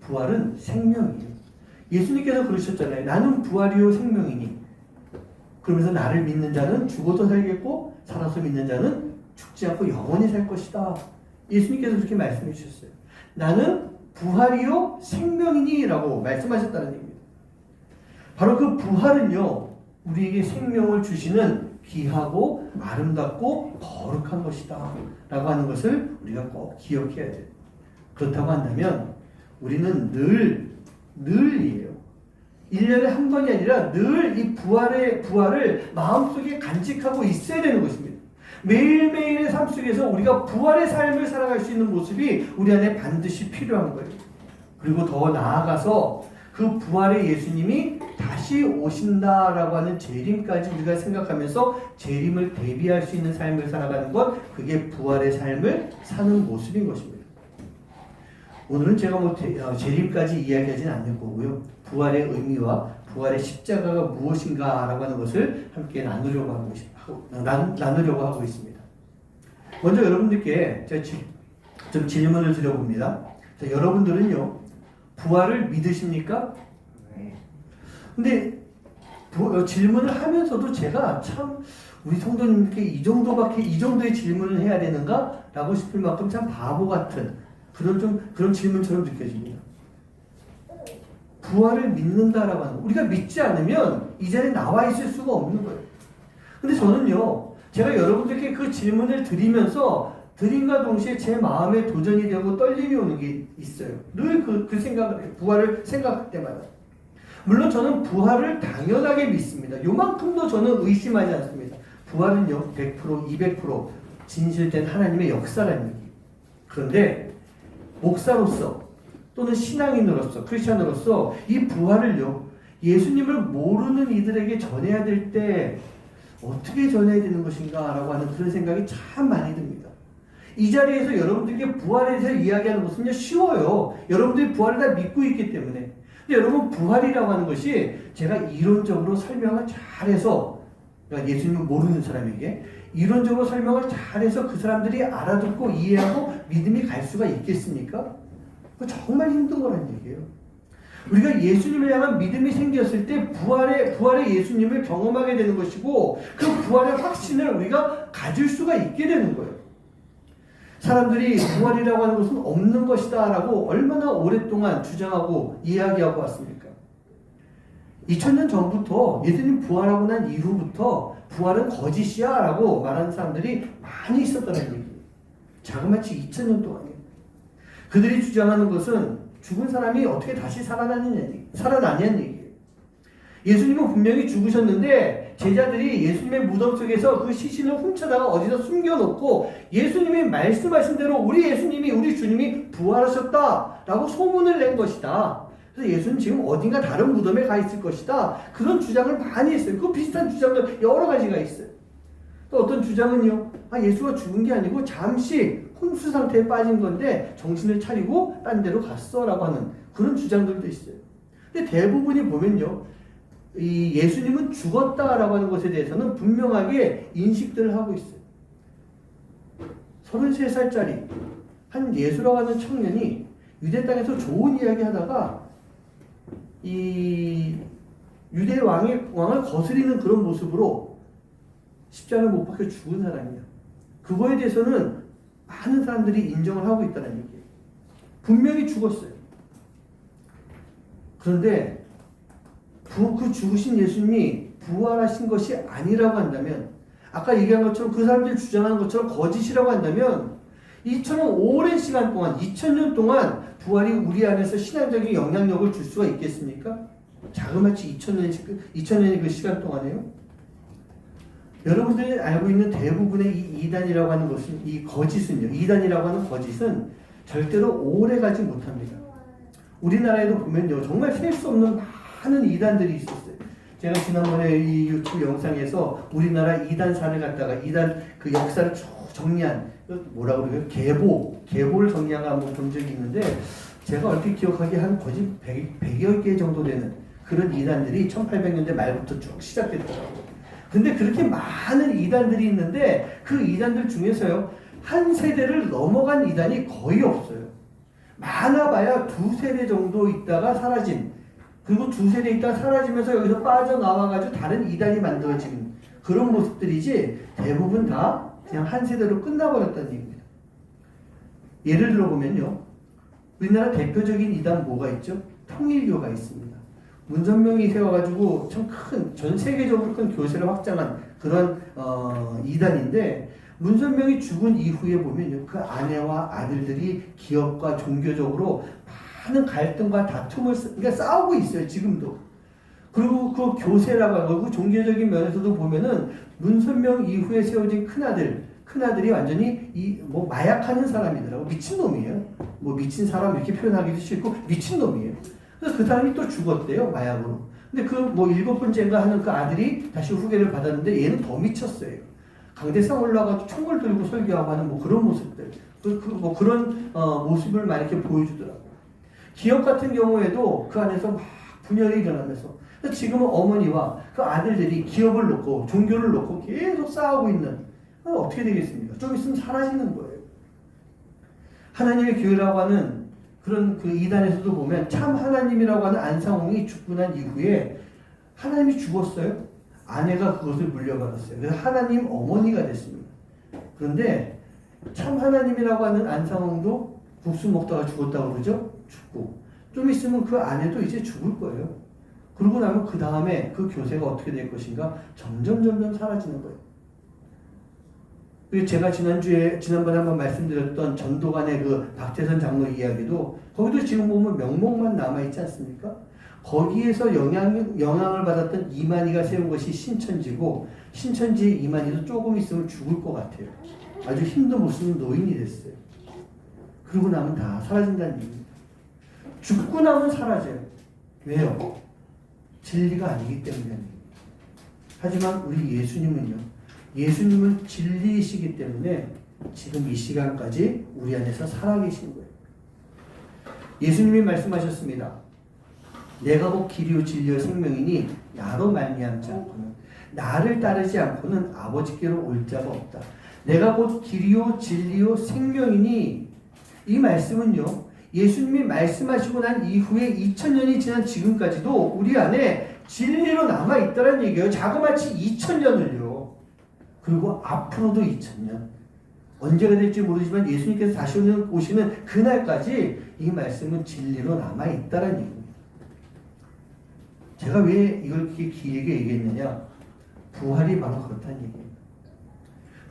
부활은 생명이에요. 예수님께서 그러셨잖아요. 나는 부활이요 생명이니. 그러면서 나를 믿는 자는 죽어도 살겠고 살아서 믿는 자는 죽지 않고 영원히 살 것이다. 예수님께서 그렇게 말씀해 주셨어요. 나는 부활이요 생명이니 라고 말씀하셨다는 얘기입니다. 바로 그 부활은요, 우리에게 생명을 주시는 귀하고 아름답고 거룩한 것이다 라고 하는 것을 우리가 꼭 기억해야 돼요. 그렇다고 한다면 우리는 늘이에요. 1년에 한 번이 아니라 늘 이 부활을 마음속에 간직하고 있어야 되는 것입니다. 매일매일의 삶 속에서 우리가 부활의 삶을 살아갈 수 있는 모습이 우리 안에 반드시 필요한 거예요. 그리고 더 나아가서 그 부활의 예수님이 다시 오신다라고 하는 재림까지 우리가 생각하면서 재림을 대비할 수 있는 삶을 살아가는 것, 그게 부활의 삶을 사는 모습인 것입니다. 오늘은 제가 재림까지 이야기하지는 않을 거고요. 부활의 의미와 부활의 십자가가 무엇인가라고 하는 것을 함께 나누려고 하고 있습니다. 먼저 여러분들께 제가 좀 질문을 드려봅니다. 자, 여러분들은요, 부활을 믿으십니까? 네. 근데 질문을 하면서도 제가 참 우리 성도님께 이 정도의 질문을 해야 되는가? 라고 싶을 만큼 참 바보 같은 그런 질문처럼 느껴집니다. 부활을 믿는다라고 하는 거. 우리가 믿지 않으면 이 자리에 나와 있을 수가 없는 거예요. 근데 저는요, 제가 여러분들께 그 질문을 드림과 동시에 제 마음에 도전이 되고 떨림이 오는 게 있어요. 늘 그 생각을 해요. 부활을 생각할 때마다. 물론 저는 부활을 당연하게 믿습니다. 요만큼도 저는 의심하지 않습니다. 부활은요, 100%, 200% 진실된 하나님의 역사라는 얘기. 그런데 목사로서 또는 신앙인으로서, 크리스찬으로서 이 부활을요, 예수님을 모르는 이들에게 전해야 될 때 어떻게 전해야 되는 것인가 라고 하는 그런 생각이 참 많이 듭니다. 이 자리에서 여러분들께 부활에 대해서 이야기하는 것은요, 쉬워요. 여러분들이 부활을 다 믿고 있기 때문에. 근데 여러분, 부활이라고 하는 것이 제가 이론적으로 설명을 잘해서, 그러니까 예수님을 모르는 사람에게 이론적으로 설명을 잘해서 그 사람들이 알아듣고 이해하고 믿음이 갈 수가 있겠습니까? 그거 정말 힘든 거란 얘기예요. 우리가 예수님을 향한 믿음이 생겼을 때 부활의 예수님을 경험하게 되는 것이고, 그 부활의 확신을 우리가 가질 수가 있게 되는 거예요. 사람들이 부활이라고 하는 것은 없는 것이다 라고 얼마나 오랫동안 주장하고 이야기하고 왔습니까? 2000년 전부터, 예수님 부활하고 난 이후부터 부활은 거짓이야 라고 말하는 사람들이 많이 있었다는 얘기예요. 자그마치 2000년 동안이에요. 그들이 주장하는 것은 죽은 사람이 어떻게 다시 살아나냐는 얘기예요. 예수님은 분명히 죽으셨는데 제자들이 예수님의 무덤 속에서 그 시신을 훔쳐다가 어디서 숨겨놓고 예수님이 말씀하신 대로 우리 주님이 부활하셨다라고 소문을 낸 것이다. 그래서 예수는 지금 어딘가 다른 무덤에 가 있을 것이다. 그런 주장을 많이 했어요. 그 비슷한 주장도 여러 가지가 있어요. 또 어떤 주장은요, 예수가 죽은 게 아니고 잠시 혼수 상태에 빠진 건데 정신을 차리고 딴 데로 갔어 라고 하는 그런 주장들도 있어요. 근데 대부분이 보면요, 이 예수님은 죽었다라고 하는 것에 대해서는 분명하게 인식들을 하고 있어요. 33살짜리 한 예수라고 하는 청년이 유대 땅에서 좋은 이야기 하다가 이 유대 왕을 거스리는 그런 모습으로 십자가를 못 박혀 죽은 사람이에요. 그거에 대해서는 많은 사람들이 인정을 하고 있다는 얘기예요. 분명히 죽었어요. 그런데 그 죽으신 예수님이 부활하신 것이 아니라고 한다면, 아까 얘기한 것처럼 그 사람들이 주장하는 것처럼 거짓이라고 한다면, 이처럼 오랜 시간 동안, 2000년 동안 부활이 우리 안에서 신앙적인 영향력을 줄 수가 있겠습니까? 자그마치 2000년의 그 시간 동안에요. 여러분들이 알고 있는 대부분의 이 이단이라고 하는 것은, 이단이라고 하는 거짓은 절대로 오래 가지 못합니다. 우리나라에도 보면요, 정말 셀 수 없는 많은 이단들이 있었어요. 제가 지난번에 이 유튜브 영상에서 우리나라 이단사를 갖다가 이단 그 역사를 쭉 정리한, 뭐라고 그래요? 계보를 정리한 거 한번 본 적이 있는데, 제가 얼핏 기억하기에 한 거짓 100여 개 정도 되는 그런 이단들이 1800년대 말부터 쭉 시작됐더라고요. 근데 그렇게 많은 이단들이 있는데 그 이단들 중에서요, 한 세대를 넘어간 이단이 거의 없어요. 많아봐야 두 세대 정도 있다가 사라진, 그리고 두 세대 있다가 사라지면서 여기서 빠져나와가지고 다른 이단이 만들어지는 그런 모습들이지, 대부분 다 그냥 한 세대로 끝나버렸다는 얘기입니다. 예를 들어보면요, 우리나라 대표적인 이단 뭐가 있죠? 통일교가 있습니다. 문선명이 세워가지고 참 큰, 전 세계적으로 큰 교세를 확장한 그런 이단인데, 문선명이 죽은 이후에 보면요, 그 아내와 아들들이 기업과 종교적으로 많은 갈등과 다툼을 그러니까 싸우고 있어요, 지금도. 그리고 그 교세라고 하고 그 종교적인 면에서도 보면은 문선명 이후에 세워진 큰아들이 완전히 뭐 마약하는 사람이더라고. 미친놈이에요. 뭐 미친 사람 이렇게 표현하기도 싫고 미친놈이에요. 그래서 그 사람이 또 죽었대요, 마약으로. 근데 그 뭐 7번째인가 하는 그 아들이 다시 후계를 받았는데 얘는 더 미쳤어요. 강대상 올라가서 총을 들고 설교하고 하는 뭐 그런 모습들. 뭐 그런 모습을 막 이렇게 보여주더라고요. 기업 같은 경우에도 그 안에서 막 분열이 일어나면서 지금은 어머니와 그 아들들이 기업을 놓고 종교를 놓고 계속 싸우고 있는, 어떻게 되겠습니까? 좀 있으면 사라지는 거예요. 하나님의 교회라고 하는 그런 그 이단에서도 보면 참 하나님이라고 하는 안상홍이 죽고 난 이후에 하나님이 죽었어요. 아내가 그것을 물려받았어요. 그래서 하나님 어머니가 됐습니다. 그런데 참 하나님이라고 하는 안상홍도 국수 먹다가 죽었다고 그러죠? 죽고. 좀 있으면 그 아내도 이제 죽을 거예요. 그러고 나면 그 다음에 그 교세가 어떻게 될 것인가? 점점 사라지는 거예요. 제가 지난번에 한번 말씀드렸던 전도관의 그 박태선 장로 이야기도, 거기도 지금 보면 명목만 남아있지 않습니까? 거기에서 영향을 받았던 이만희가 세운 것이 신천지고, 신천지의 이만희도 조금 있으면 죽을 것 같아요. 아주 힘도 못 쓰는 노인이 됐어요. 그러고 나면 다 사라진다는 얘기입니다. 죽고 나면 사라져요. 왜요? 진리가 아니기 때문에. 하지만 우리 예수님은 진리이시기 때문에 지금 이 시간까지 우리 안에서 살아계신 거예요. 예수님이 말씀하셨습니다. 내가 곧 길이요 진리요 생명이니 나로 말미암지 않고는, 나를 따르지 않고는 아버지께로 올 자가 없다. 내가 곧 길이요 진리요 생명이니, 이 말씀은요, 예수님이 말씀하시고 난 이후에 2000년이 지난 지금까지도 우리 안에 진리로 남아있다는 얘기예요. 자그마치 2000년을요. 그리고 앞으로도 2000년. 언제가 될지 모르지만 예수님께서 다시 오시는 그날까지 이 말씀은 진리로 남아있다는 얘기입니다. 제가 왜 이걸 이렇게 길게 얘기했느냐? 부활이 바로 그렇다는 얘기입니다.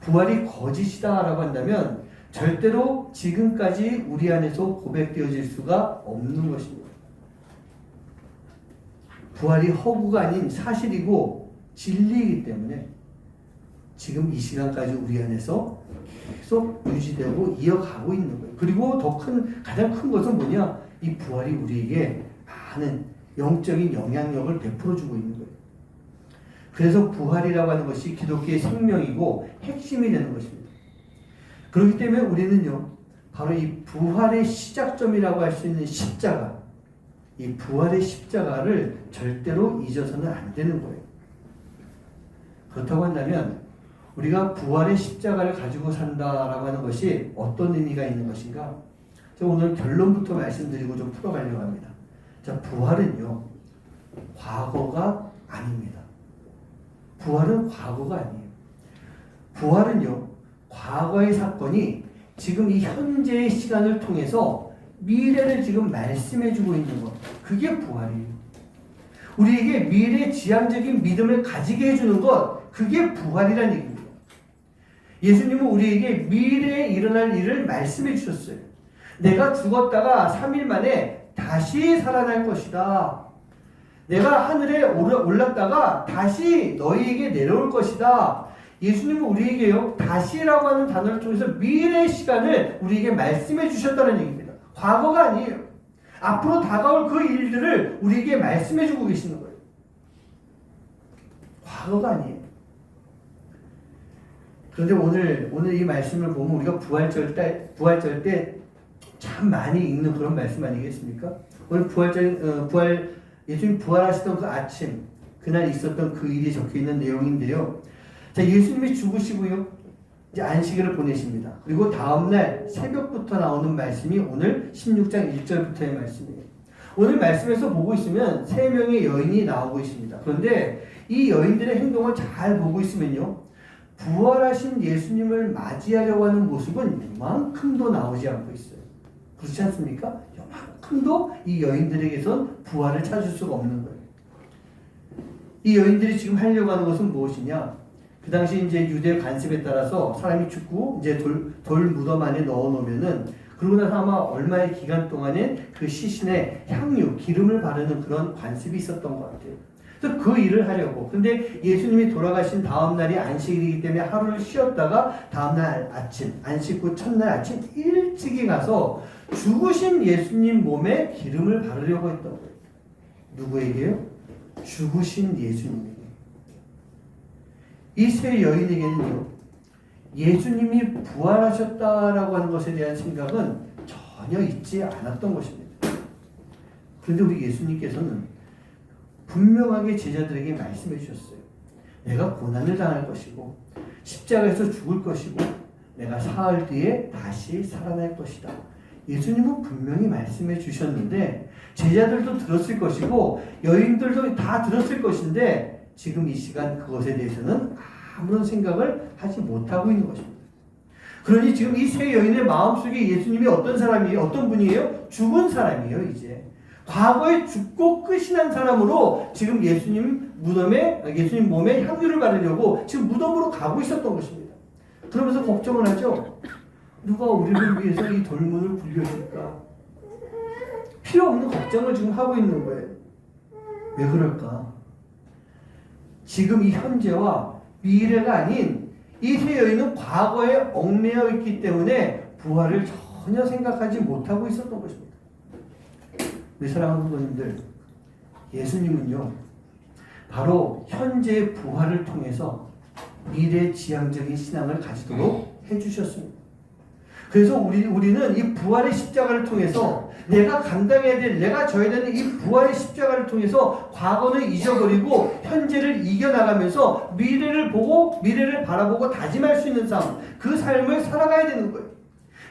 부활이 거짓이다라고 한다면 절대로 지금까지 우리 안에서 고백되어질 수가 없는 것입니다. 부활이 허구가 아닌 사실이고 진리이기 때문에 지금 이 시간까지 우리 안에서 계속 유지되고 이어가고 있는 거예요. 그리고 가장 큰 것은 뭐냐? 이 부활이 우리에게 많은 영적인 영향력을 베풀어주고 있는 거예요. 그래서 부활이라고 하는 것이 기독교의 생명이고 핵심이 되는 것입니다. 그렇기 때문에 우리는요, 바로 이 부활의 시작점이라고 할 수 있는 십자가, 이 부활의 십자가를 절대로 잊어서는 안 되는 거예요. 그렇다고 한다면 우리가 부활의 십자가를 가지고 산다라고 하는 것이 어떤 의미가 있는 것인가? 제가 오늘 결론부터 말씀드리고 좀 풀어가려고 합니다. 자, 부활은요, 과거가 아닙니다. 부활은 과거가 아니에요. 부활은요, 과거의 사건이 지금 이 현재의 시간을 통해서 미래를 지금 말씀해주고 있는 것, 그게 부활이에요. 우리에게 미래 지향적인 믿음을 가지게 해주는 것, 그게 부활이라는 얘기입니다. 예수님은 우리에게 미래에 일어날 일을 말씀해 주셨어요. 내가 죽었다가 3일 만에 다시 살아날 것이다. 내가 하늘에 올랐다가 다시 너희에게 내려올 것이다. 예수님은 우리에게요, 다시라고 하는 단어를 통해서 미래의 시간을 우리에게 말씀해 주셨다는 얘기입니다. 과거가 아니에요. 앞으로 다가올 그 일들을 우리에게 말씀해 주고 계시는 거예요. 과거가 아니에요. 그런데 오늘 이 말씀을 보면 우리가 부활절 때 참 많이 읽는 그런 말씀 아니겠습니까? 오늘 부활 예수님 부활하시던 그 아침, 그날 있었던 그 일이 적혀 있는 내용인데요. 자, 예수님이 죽으시고요. 이제 안식일을 보내십니다. 그리고 다음날 새벽부터 나오는 말씀이 오늘 16장 1절부터의 말씀이에요. 오늘 말씀에서 보고 있으면 3명의 여인이 나오고 있습니다. 그런데 이 여인들의 행동을 잘 보고 있으면요. 부활하신 예수님을 맞이하려고 하는 모습은 이만큼도 나오지 않고 있어요. 그렇지 않습니까? 이만큼도 이 여인들에게선 부활을 찾을 수가 없는 거예요. 이 여인들이 지금 하려고 하는 것은 무엇이냐? 그 당시 이제 유대 관습에 따라서 사람이 죽고 이제 돌 무덤 안에 넣어 놓으면은 그러고 나서 아마 얼마의 기간 동안에 그 시신에 향유, 기름을 바르는 그런 관습이 있었던 것 같아요. 그래서 그 일을 하려고. 근데 예수님이 돌아가신 다음 날이 안식일이기 때문에 하루를 쉬었다가 다음 날 아침, 안식 후 첫날 아침 일찍이 가서 죽으신 예수님 몸에 기름을 바르려고 했던 거예요. 누구에게요? 죽으신 예수님에게. 이 세 여인에게는요, 예수님이 부활하셨다라고 하는 것에 대한 생각은 전혀 있지 않았던 것입니다. 그런데 우리 예수님께서는 분명하게 제자들에게 말씀해 주셨어요. 내가 고난을 당할 것이고 십자가에서 죽을 것이고 내가 사흘 뒤에 다시 살아날 것이다. 예수님은 분명히 말씀해 주셨는데 제자들도 들었을 것이고 여인들도 다 들었을 것인데 지금 이 시간 그것에 대해서는 아무런 생각을 하지 못하고 있는 것입니다. 그러니 지금 이 세 여인의 마음속에 예수님이 어떤 사람이에요? 어떤 분이에요? 죽은 사람이에요. 이제 과거에 죽고 끝이 난 사람으로 지금 예수님 몸에 향유를 바르려고 지금 무덤으로 가고 있었던 것입니다. 그러면서 걱정을 하죠. 누가 우리를 위해서 이 돌문을 굴려줄까? 필요 없는 걱정을 지금 하고 있는 거예요. 왜 그럴까? 지금 이 현재와 미래가 아닌 이 세 여인은 과거에 얽매여 있기 때문에 부활을 전혀 생각하지 못하고 있었던 것입니다. 우리 사랑하는 성도님들, 예수님은요, 바로 현재의 부활을 통해서 미래 지향적인 신앙을 가지도록 해주셨습니다. 그래서 우리는 이 부활의 십자가를 통해서 내가 감당해야 될, 내가 져야 되는 이 부활의 십자가를 통해서 과거는 잊어버리고 현재를 이겨나가면서 미래를 바라보고 다짐할 수 있는 삶, 그 삶을 살아가야 되는 거예요.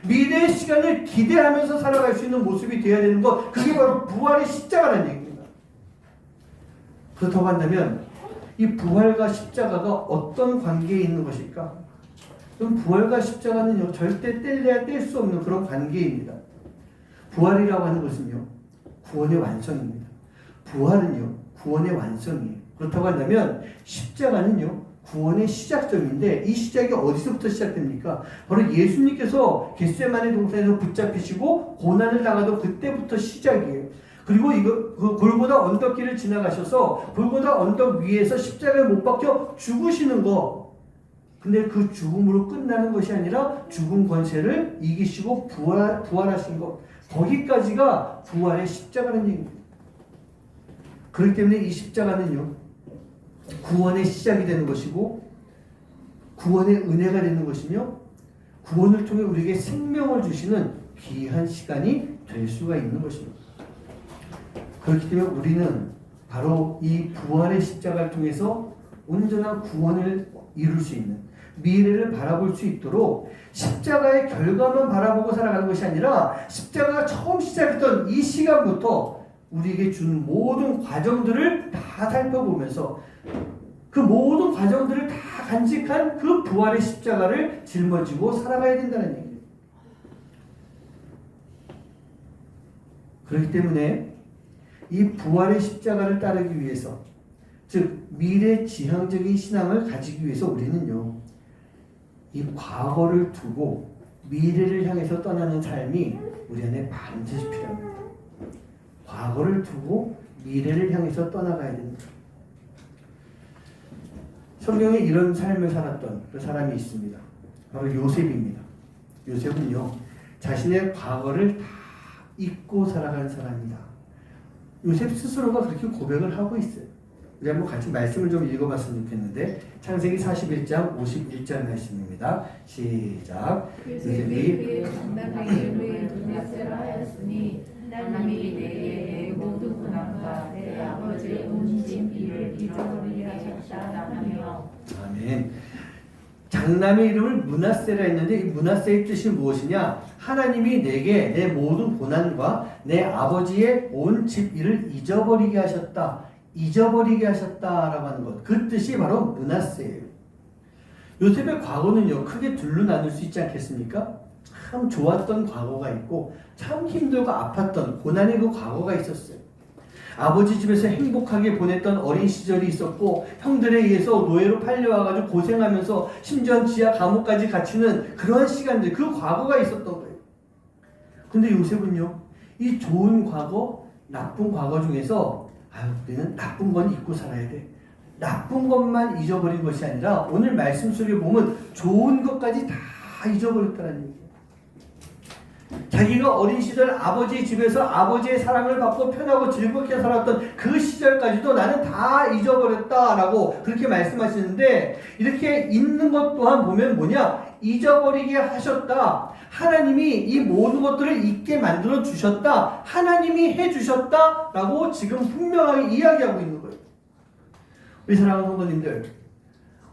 미래의 시간을 기대하면서 살아갈 수 있는 모습이 되어야 되는 것, 그게 바로 부활의 십자가라는 얘기입니다. 그렇다고 한다면 이 부활과 십자가가 어떤 관계에 있는 것일까? 그럼 부활과 십자가는요, 절대 뗄래야 뗄 수 없는 그런 관계입니다. 부활이라고 하는 것은요, 구원의 완성입니다. 부활은요, 구원의 완성이에요. 그렇다고 한다면 십자가는요, 구원의 시작점인데 이 시작이 어디서부터 시작됩니까? 바로 예수님께서 겟세마네 동산에서 붙잡히시고 고난을 당하던 그때부터 시작이에요. 그리고 그 골고다 언덕길을 지나가셔서 골고다 언덕 위에서 십자가에 못 박혀 죽으시는 거. 근데 그 죽음으로 끝나는 것이 아니라 죽음 권세를 이기시고 부활하신 것. 거기까지가 부활의 십자가라는 얘기입니다. 그렇기 때문에 이 십자가는요, 구원의 시작이 되는 것이고 구원의 은혜가 되는 것이며 구원을 통해 우리에게 생명을 주시는 귀한 시간이 될 수가 있는 것입니다. 그렇기 때문에 우리는 바로 이 부활의 십자가를 통해서 온전한 구원을 이룰 수 있는, 미래를 바라볼 수 있도록 십자가의 결과만 바라보고 살아가는 것이 아니라 십자가가 처음 시작했던 이 시간부터 우리에게 준 모든 과정들을 다 살펴보면서 그 모든 과정들을 다 간직한 그 부활의 십자가를 짊어지고 살아가야 된다는 얘기예요. 그렇기 때문에 이 부활의 십자가를 따르기 위해서, 즉 미래 지향적인 신앙을 가지기 위해서 우리는요, 이 과거를 두고 미래를 향해서 떠나는 삶이 우리 안에 반드시 필요합니다. 과거를 두고 미래를 향해서 떠나가야 됩니다. 성경에 이런 삶을 살았던 그 사람이 있습니다. 바로 요셉입니다. 요셉은요, 자신의 과거를 다 잊고 살아간 사람이다. 요셉 스스로가 그렇게 고백을 하고 있어요. 우리 한번 같이 말씀을 좀 읽어봤으면 좋겠는데, 창세기 41장 51절 말씀입니다. 시작. 요셉이 그의 장남에게 그의 돈에스라 하였으니 하나님이 내게 내 모든 고난과 내 잊어버리게 하셨다 하며. 아멘. 장남의 이름을 므낫세라 했는데 이 므낫세의 뜻이 무엇이냐? 하나님이 내게 내 모든 고난과 내 아버지의 온 집 일을 잊어버리게 하셨다. 잊어버리게 하셨다라고 하는 것. 그 뜻이 바로 므낫세예요. 요셉의 과거는요, 크게 둘로 나눌 수 있지 않겠습니까? 참 좋았던 과거가 있고 참 힘들고 아팠던 고난의 그 과거가 있었어요. 아버지 집에서 행복하게 보냈던 어린 시절이 있었고 형들에 의해서 노예로 팔려와가지고 고생하면서 심지어 지하 감옥까지 갇히는 그러한 시간들, 그 과거가 있었던 거예요. 근데 요셉은요, 이 좋은 과거, 나쁜 과거 중에서 우리는 나쁜 건 잊고 살아야 돼. 나쁜 것만 잊어버린 것이 아니라 오늘 말씀 속에 보면 좋은 것까지 다 잊어버렸다는 얘기예요. 자기가 어린 시절 아버지 집에서 아버지의 사랑을 받고 편하고 즐겁게 살았던 그 시절까지도 나는 다 잊어버렸다라고 그렇게 말씀하시는데, 이렇게 잊는 것 또한 보면 뭐냐? 잊어버리게 하셨다. 하나님이 이 모든 것들을 잊게 만들어 주셨다. 하나님이 해 주셨다라고 지금 분명하게 이야기하고 있는 거예요. 우리 사랑하는 성도님들,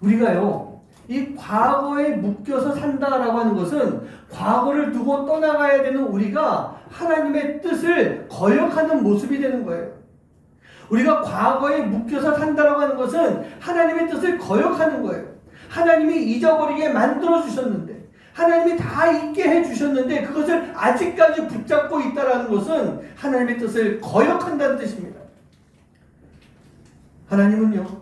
우리가요, 이 과거에 묶여서 산다라고 하는 것은 과거를 두고 떠나가야 되는 우리가 하나님의 뜻을 거역하는 모습이 되는 거예요. 우리가 과거에 묶여서 산다라고 하는 것은 하나님의 뜻을 거역하는 거예요. 하나님이 잊어버리게 만들어 주셨는데, 하나님이 다 잊게 해 주셨는데 그것을 아직까지 붙잡고 있다라는 것은 하나님의 뜻을 거역한다는 뜻입니다. 하나님은요,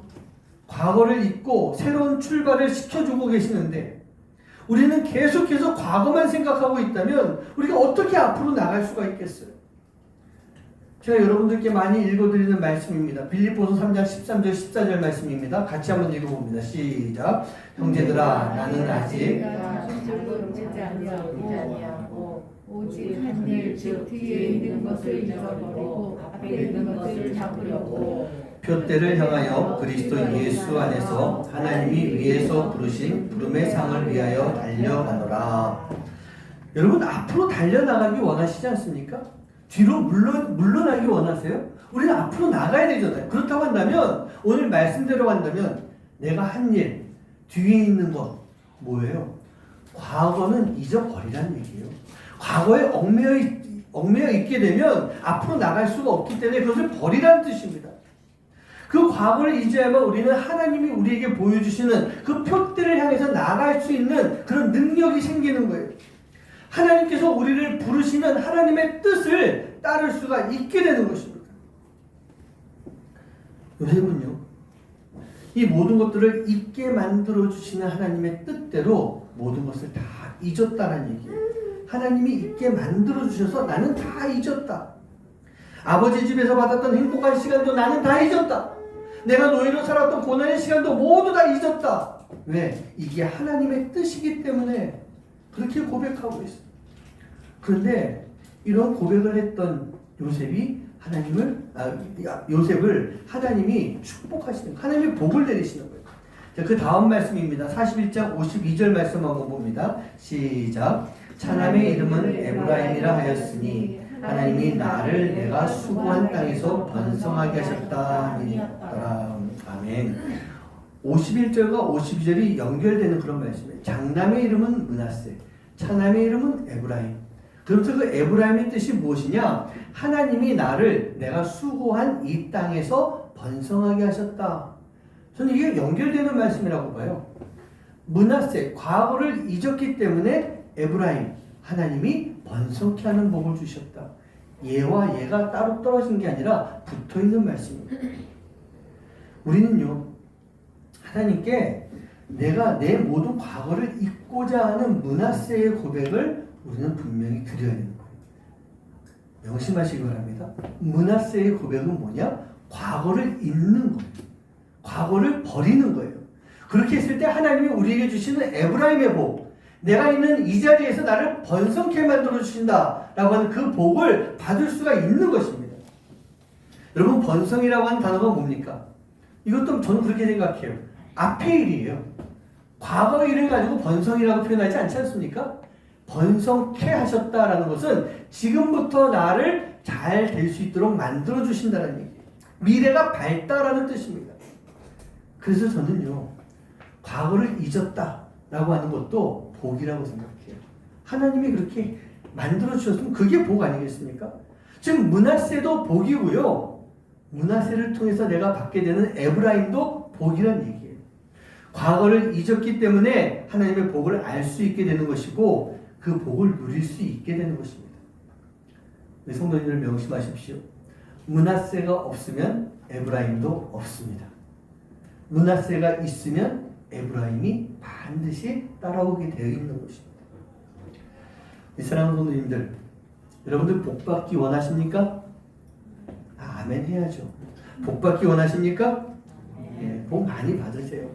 과거를 잊고 새로운 출발을 시켜주고 계시는데 우리는 계속해서 과거만 생각하고 있다면 우리가 어떻게 앞으로 나갈 수가 있겠어요? 제가 여러분들께 많이 읽어드리는 말씀입니다. 빌립보서 3장 13절 14절 말씀입니다. 같이 한번 읽어봅니다. 시작. 형제들아, 나는 아직 오직 한 일, 즉 뒤에 있는 것을 잊어버리고 앞에 있는 것을 잡으려고 표대를 향하여 그리스도 예수 안에서 하나님이 위에서 부르신 부름의 상을 위하여 달려가노라. 여러분, 앞으로 달려나가기 원하시지 않습니까? 뒤로 물러나기 원하세요? 우리는 앞으로 나가야 되잖아요. 그렇다고 한다면, 오늘 말씀대로 한다면 내가 한 일, 뒤에 있는 것 뭐예요? 과거는 잊어버리라는 얘기예요. 과거에 얽매여 있게 되면 앞으로 나갈 수가 없기 때문에 그것을 버리라는 뜻입니다. 그 과거를 잊어야만 우리는 하나님이 우리에게 보여주시는 그 표대를 향해서 나갈 수 있는 그런 능력이 생기는 거예요. 하나님께서 우리를 부르시는 하나님의 뜻을 따를 수가 있게 되는 것입니다. 요셉은요, 이 모든 것들을 잊게 만들어 주시는 하나님의 뜻대로 모든 것을 다 잊었다는 얘기예요. 하나님이 잊게 만들어 주셔서 나는 다 잊었다. 아버지 집에서 받았던 행복한 시간도 나는 다 잊었다. 내가 노예로 살았던 고난의 시간도 모두 다 잊었다. 왜? 이게 하나님의 뜻이기 때문에 그렇게 고백하고 있어요. 그런데 이런 고백을 했던 요셉을 하나님이 축복하시는 거예요. 하나님이 복을 내리시는 거예요. 자, 그 다음 말씀입니다. 41장 52절 말씀 한번 봅니다. 시작. 차남의 이름은 에브라임이라 하였으니 하나님이 나를 내가 수고한 땅에서 번성하게 하셨다 하니라. 아멘. 51절과 52절이 연결되는 그런 말씀이에요. 장남의 이름은 므낫세, 차남의 이름은 에브라임. 그러면서 그 에브라임의 뜻이 무엇이냐? 하나님이 나를 내가 수고한 이 땅에서 번성하게 하셨다. 저는 이게 연결되는 말씀이라고 봐요. 므낫세, 과거를 잊었기 때문에 에브라임, 하나님이 번성케 하는 복을 주셨다. 얘와 얘가 따로 떨어진 게 아니라 붙어있는 말씀입니다. 우리는요, 하나님께 내가 내 모든 과거를 잊고자 하는 므낫세의 고백을 우리는 분명히 드려야 되는 거예요. 명심하시기 바랍니다. 므낫세의 고백은 뭐냐? 과거를 잊는 거예요. 과거를 버리는 거예요. 그렇게 했을 때 하나님이 우리에게 주시는 에브라임의 복, 내가 있는 이 자리에서 나를 번성케 만들어 주신다 라고 하는 그 복을 받을 수가 있는 것입니다. 여러분, 번성이라고 하는 단어가 뭡니까? 이것도 저는 그렇게 생각해요. 앞의 일이에요. 과거 일을 가지고 번성이라고 표현하지 않지 않습니까? 번성케 하셨다라는 것은 지금부터 나를 잘 될 수 있도록 만들어 주신다는 얘기예요. 미래가 밝다라는 뜻입니다. 그래서 저는요, 과거를 잊었다라고 하는 것도 복이라고 생각해요. 하나님이 그렇게 만들어 주셨으면 그게 복 아니겠습니까? 지금 므낫세도 복이고요. 므낫세를 통해서 내가 받게 되는 에브라임도 복이란 얘기예요. 과거를 잊었기 때문에 하나님의 복을 알 수 있게 되는 것이고 그 복을 누릴 수 있게 되는 것입니다. 우리 성도님들 명심하십시오. 므낫세가 없으면 에브라임도 없습니다. 므낫세가 있으면 에브라임이 반드시 따라오게 되어 있는 것입니다. 이 사랑하는 성도님들, 여러분들 복받기 원하십니까? 아멘 해야죠. 복받기 원하십니까? 네, 복 많이 받으세요.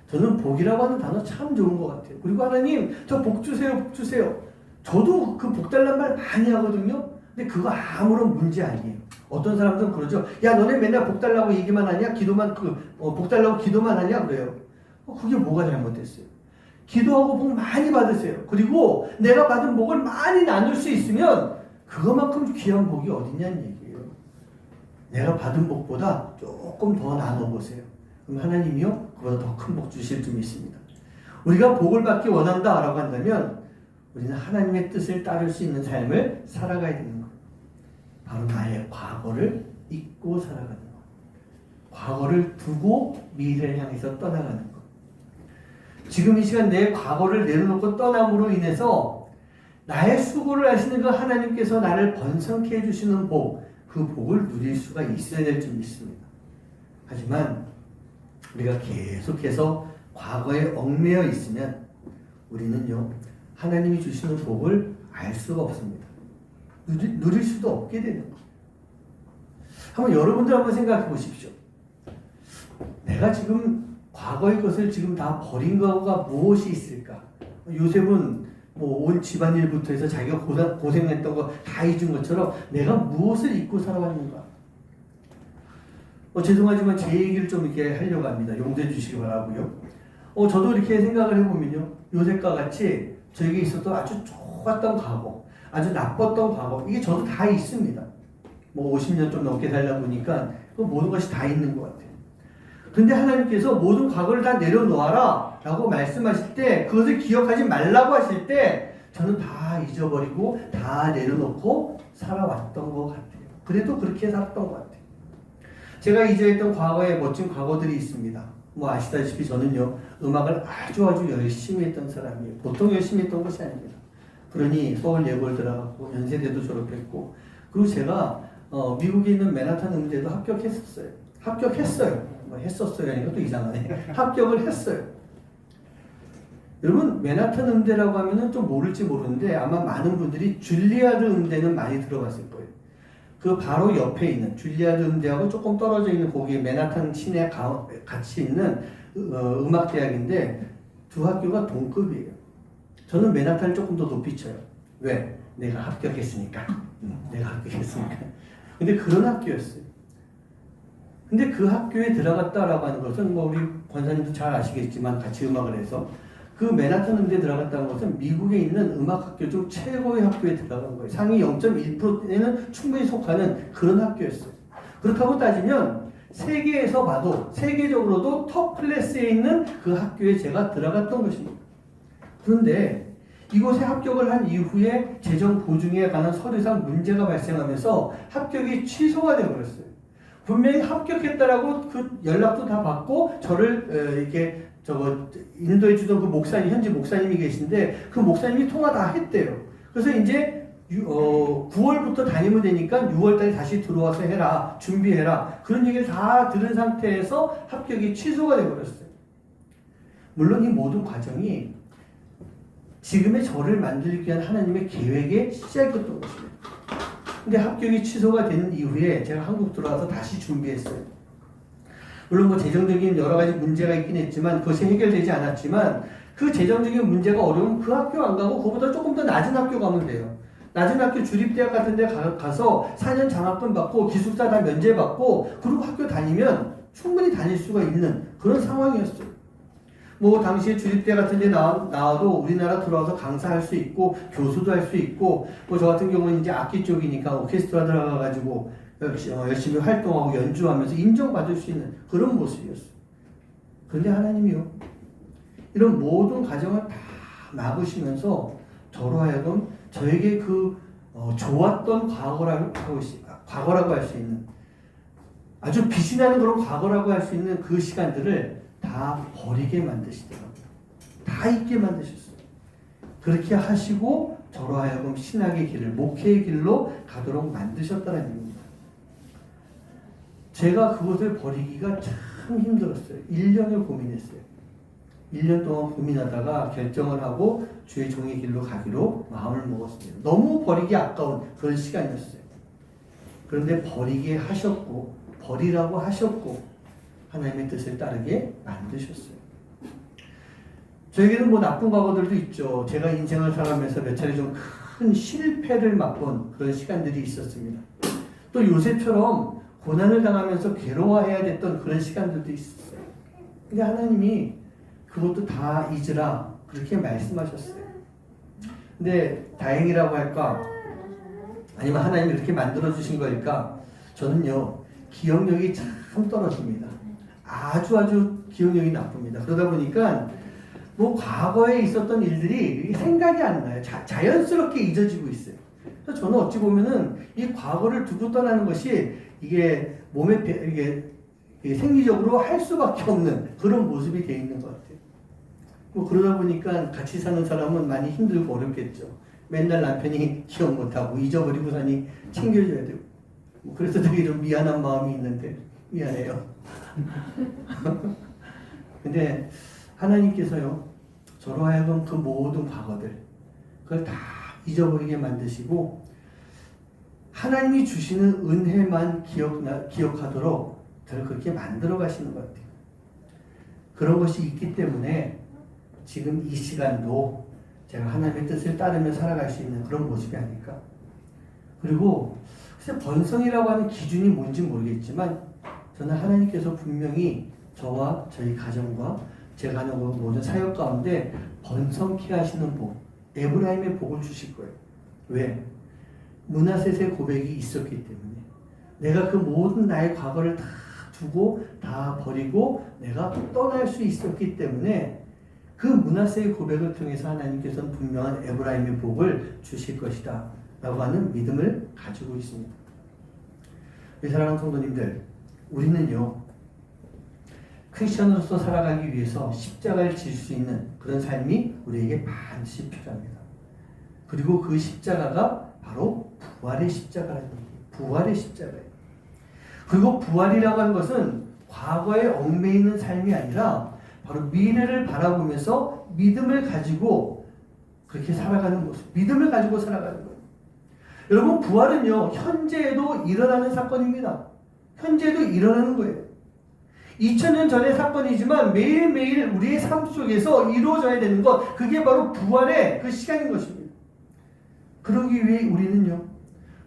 저는 복이라고 하는 단어 참 좋은 것 같아요. 그리고 하나님, 저 복 주세요, 복 주세요. 저도 그 복 달란 말 많이 하거든요. 근데 그거 아무런 문제 아니에요. 어떤 사람들은 그러죠. 야, 너네 맨날 복 달라고 얘기만 하냐? 기도만, 복 달라고 기도만 하냐? 그래요. 그게 뭐가 잘못됐어요? 기도하고 복 많이 받으세요. 그리고 내가 받은 복을 많이 나눌 수 있으면 그것만큼 귀한 복이 어딨냐는 얘기예요. 내가 받은 복보다 조금 더 나눠보세요. 그럼 하나님이요, 그보다 더 큰 복 주실 줄 믿습니다. 우리가 복을 받기 원한다라고 한다면 우리는 하나님의 뜻을 따를 수 있는 삶을 살아가야 되는 거예요. 바로 나의 과거를 잊고 살아가는 것. 과거를 두고 미래를 향해서 떠나가는 것. 지금 이 시간 내 과거를 내려놓고 떠남으로 인해서 나의 수고를 하시는 그 하나님께서 나를 번성케 해주시는 복, 그 복을 누릴 수가 있어야 될 줄 믿습니다. 하지만 우리가 계속해서 과거에 얽매여 있으면 우리는요, 하나님이 주시는 복을 알 수가 없습니다. 누릴 수도 없게 되는 거예요. 한번 여러분들 한번 생각해 보십시오. 내가 지금 과거의 것을 지금 다 버린 거가 무엇이 있을까? 요셉은 뭐 온 집안일부터 해서 자기가 고생했던 거 다 잊은 것처럼 내가 무엇을 잊고 살아왔는가? 죄송하지만 제 얘기를 좀 이렇게 하려고 합니다. 용서해 주시기 바라고요. 저도 이렇게 생각을 해보면요, 요셉과 같이 저에게 있었던 아주 좋았던 과거, 아주 나빴던 과거, 이게 저도 다 있습니다. 뭐 50년 좀 넘게 살다 보니까 그 모든 것이 다 있는 것 같아요. 근데 하나님께서 모든 과거를 다 내려놓아라 라고 말씀하실 때, 그것을 기억하지 말라고 하실 때 저는 다 잊어버리고 다 내려놓고 살아왔던 것 같아요. 그래도 그렇게 살았던 것 같아요. 제가 잊어있던 과거에 멋진 과거들이 있습니다. 뭐 아시다시피 저는요, 음악을 아주 열심히 했던 사람이에요. 보통 열심히 했던 것이 아닙니다. 그러니 서울예고를 들어갔고 연세대도 졸업했고, 그리고 제가 미국에 있는 맨하탄 음대도 합격했었어요. 했었어요. 이것도 이상하네. 합격을 했어요. 여러분, 맨하탄 음대라고 하면은 좀 모를지 모르는데 아마 많은 분들이 줄리아드 음대는 많이 들어봤을 거예요. 그 바로 옆에 있는 줄리아드 음대하고 조금 떨어져 있는 거기 맨하탄 시내 같이 있는 음악대학인데 두 학교가 동급이에요. 저는 맨하탄을 조금 더 높이 쳐요. 왜? 내가 합격했으니까. 내가 합격했으니까. 근데 그런 학교였어요. 근데 그 학교에 들어갔다라고 하는 것은 뭐 우리 권사님도 잘 아시겠지만 같이 음악을 해서 그 맨하탄 음대에 들어갔다는 것은 미국에 있는 음악학교 중 최고의 학교에 들어간 거예요. 상위 0.1%에는 충분히 속하는 그런 학교였어요. 그렇다고 따지면 세계에서 봐도 세계적으로도 톱 클래스에 있는 그 학교에 제가 들어갔던 것입니다. 그런데 이곳에 합격을 한 이후에 재정 보증에 관한 서류상 문제가 발생하면서 합격이 취소가 되어버렸어요. 분명히 합격했다라고 그 연락도 다 받고 저를 이렇게 인도해 주던 그 목사님, 현지 목사님이 계신데 그 목사님이 통화 다 했대요. 그래서 이제 9월부터 다니면 되니까 6월달에 다시 들어와서 해라, 준비해라, 그런 얘기를 다 들은 상태에서 합격이 취소가 되어버렸어요. 물론 이 모든 과정이 지금의 저를 만들기 위한 하나님의 계획의 시작이었던 것입니다. 근데 합격이 취소가 된 이후에 제가 한국 들어와서 다시 준비했어요. 물론 뭐 재정적인 여러 가지 문제가 있긴 했지만 그것이 해결되지 않았지만 그 재정적인 문제가 어려우면 그 학교 안 가고 그보다 조금 더 낮은 학교 가면 돼요. 낮은 학교 주립대학 같은 데 가서 4년 장학금 받고 기숙사 다 면제받고 그리고 학교 다니면 충분히 다닐 수가 있는 그런 상황이었어요. 뭐 당시에 주립대 같은 데 나와도 우리나라 들어와서 강사할 수 있고 교수도 할 수 있고 뭐 저 같은 경우는 이제 악기 쪽이니까 오케스트라 들어가가지고 열심히 활동하고 연주하면서 인정받을 수 있는 그런 모습이었어요. 그런데 하나님이요, 이런 모든 과정을 다 막으시면서 저로 하여금 저에게 좋았던 과거라고 할 수 있는, 아주 빛이 나는 그런 과거라고 할 수 있는 그 시간들을 다 버리게 만드시더라고요. 다 잊게 만드셨어요. 그렇게 하시고 저로 하여금 신학의 길을, 목회의 길로 가도록 만드셨다는 얘기입니다. 제가 그것을 버리기가 참 힘들었어요. 1년을 고민했어요. 1년 동안 고민하다가 결정을 하고 주의 종의 길로 가기로 마음을 먹었습니다. 너무 버리기 아까운 그런 시간이었어요. 그런데 버리게 하셨고, 버리라고 하셨고, 하나님의 뜻을 따르게 만드셨어요. 저에게는 뭐 나쁜 과거들도 있죠. 제가 인생을 살아가면서 몇 차례 좀 큰 실패를 맛본 그런 시간들이 있었습니다. 또 요새처럼 고난을 당하면서 괴로워해야 됐던 그런 시간들도 있었어요. 근데 하나님이 그것도 다 잊으라 그렇게 말씀하셨어요. 근데 다행이라고 할까? 아니면 하나님이 이렇게 만들어주신 거일까? 저는요, 기억력이 참 떨어집니다. 아주 기억력이 나쁩니다. 그러다 보니까 뭐 과거에 있었던 일들이 생각이 안 나요. 자연스럽게 잊어지고 있어요. 그래서 저는 어찌 보면은 이 과거를 두고 떠나는 것이 이게 몸에 이게 생리적으로 할 수밖에 없는 그런 모습이 되어 있는 것 같아요. 뭐 그러다 보니까 같이 사는 사람은 많이 힘들고 어렵겠죠. 맨날 남편이 기억 못하고 잊어버리고 사니 챙겨줘야 되고. 뭐 그래서 되게 좀 미안한 마음이 있는데 미안해요. 근데 하나님께서요, 저로 하여금 그 모든 과거들 그걸 다 잊어버리게 만드시고 하나님이 주시는 은혜만 기억하도록 저를 그렇게 만들어 가시는 것 같아요. 그런 것이 있기 때문에 지금 이 시간도 제가 하나님의 뜻을 따르며 살아갈 수 있는 그런 모습이 아닐까. 그리고 글쎄 번성이라고 하는 기준이 뭔지 모르겠지만 저는 하나님께서 분명히 저와 저희 가정과 제가 하는 모든 사역 가운데 번성케 하시는 복, 에브라임의 복을 주실 거예요. 왜? 므낫셋의 고백이 있었기 때문에, 내가 그 모든 나의 과거를 다 두고 다 버리고 내가 떠날 수 있었기 때문에 그 므낫셋의 고백을 통해서 하나님께서는 분명한 에브라임의 복을 주실 것이다 라고 하는 믿음을 가지고 있습니다. 우리 사랑하는 성도님들, 우리는요, 크리스천으로서 살아가기 위해서 십자가를 질 수 있는 그런 삶이 우리에게 반드시 필요합니다. 그리고 그 십자가가 바로 부활의 십자가라는 얘기예요. 부활의 십자가예요. 그리고 부활이라고 하는 것은 과거에 얽매이는 삶이 아니라 바로 미래를 바라보면서 믿음을 가지고 그렇게 살아가는 모습, 믿음을 가지고 살아가는 거예요. 여러분, 부활은요, 현재에도 일어나는 사건입니다. 현재에도 일어나는 거예요. 2000년 전의 사건이지만 매일매일 우리의 삶 속에서 이루어져야 되는 것, 그게 바로 부활의 그 시간인 것입니다. 그러기 위해 우리는요,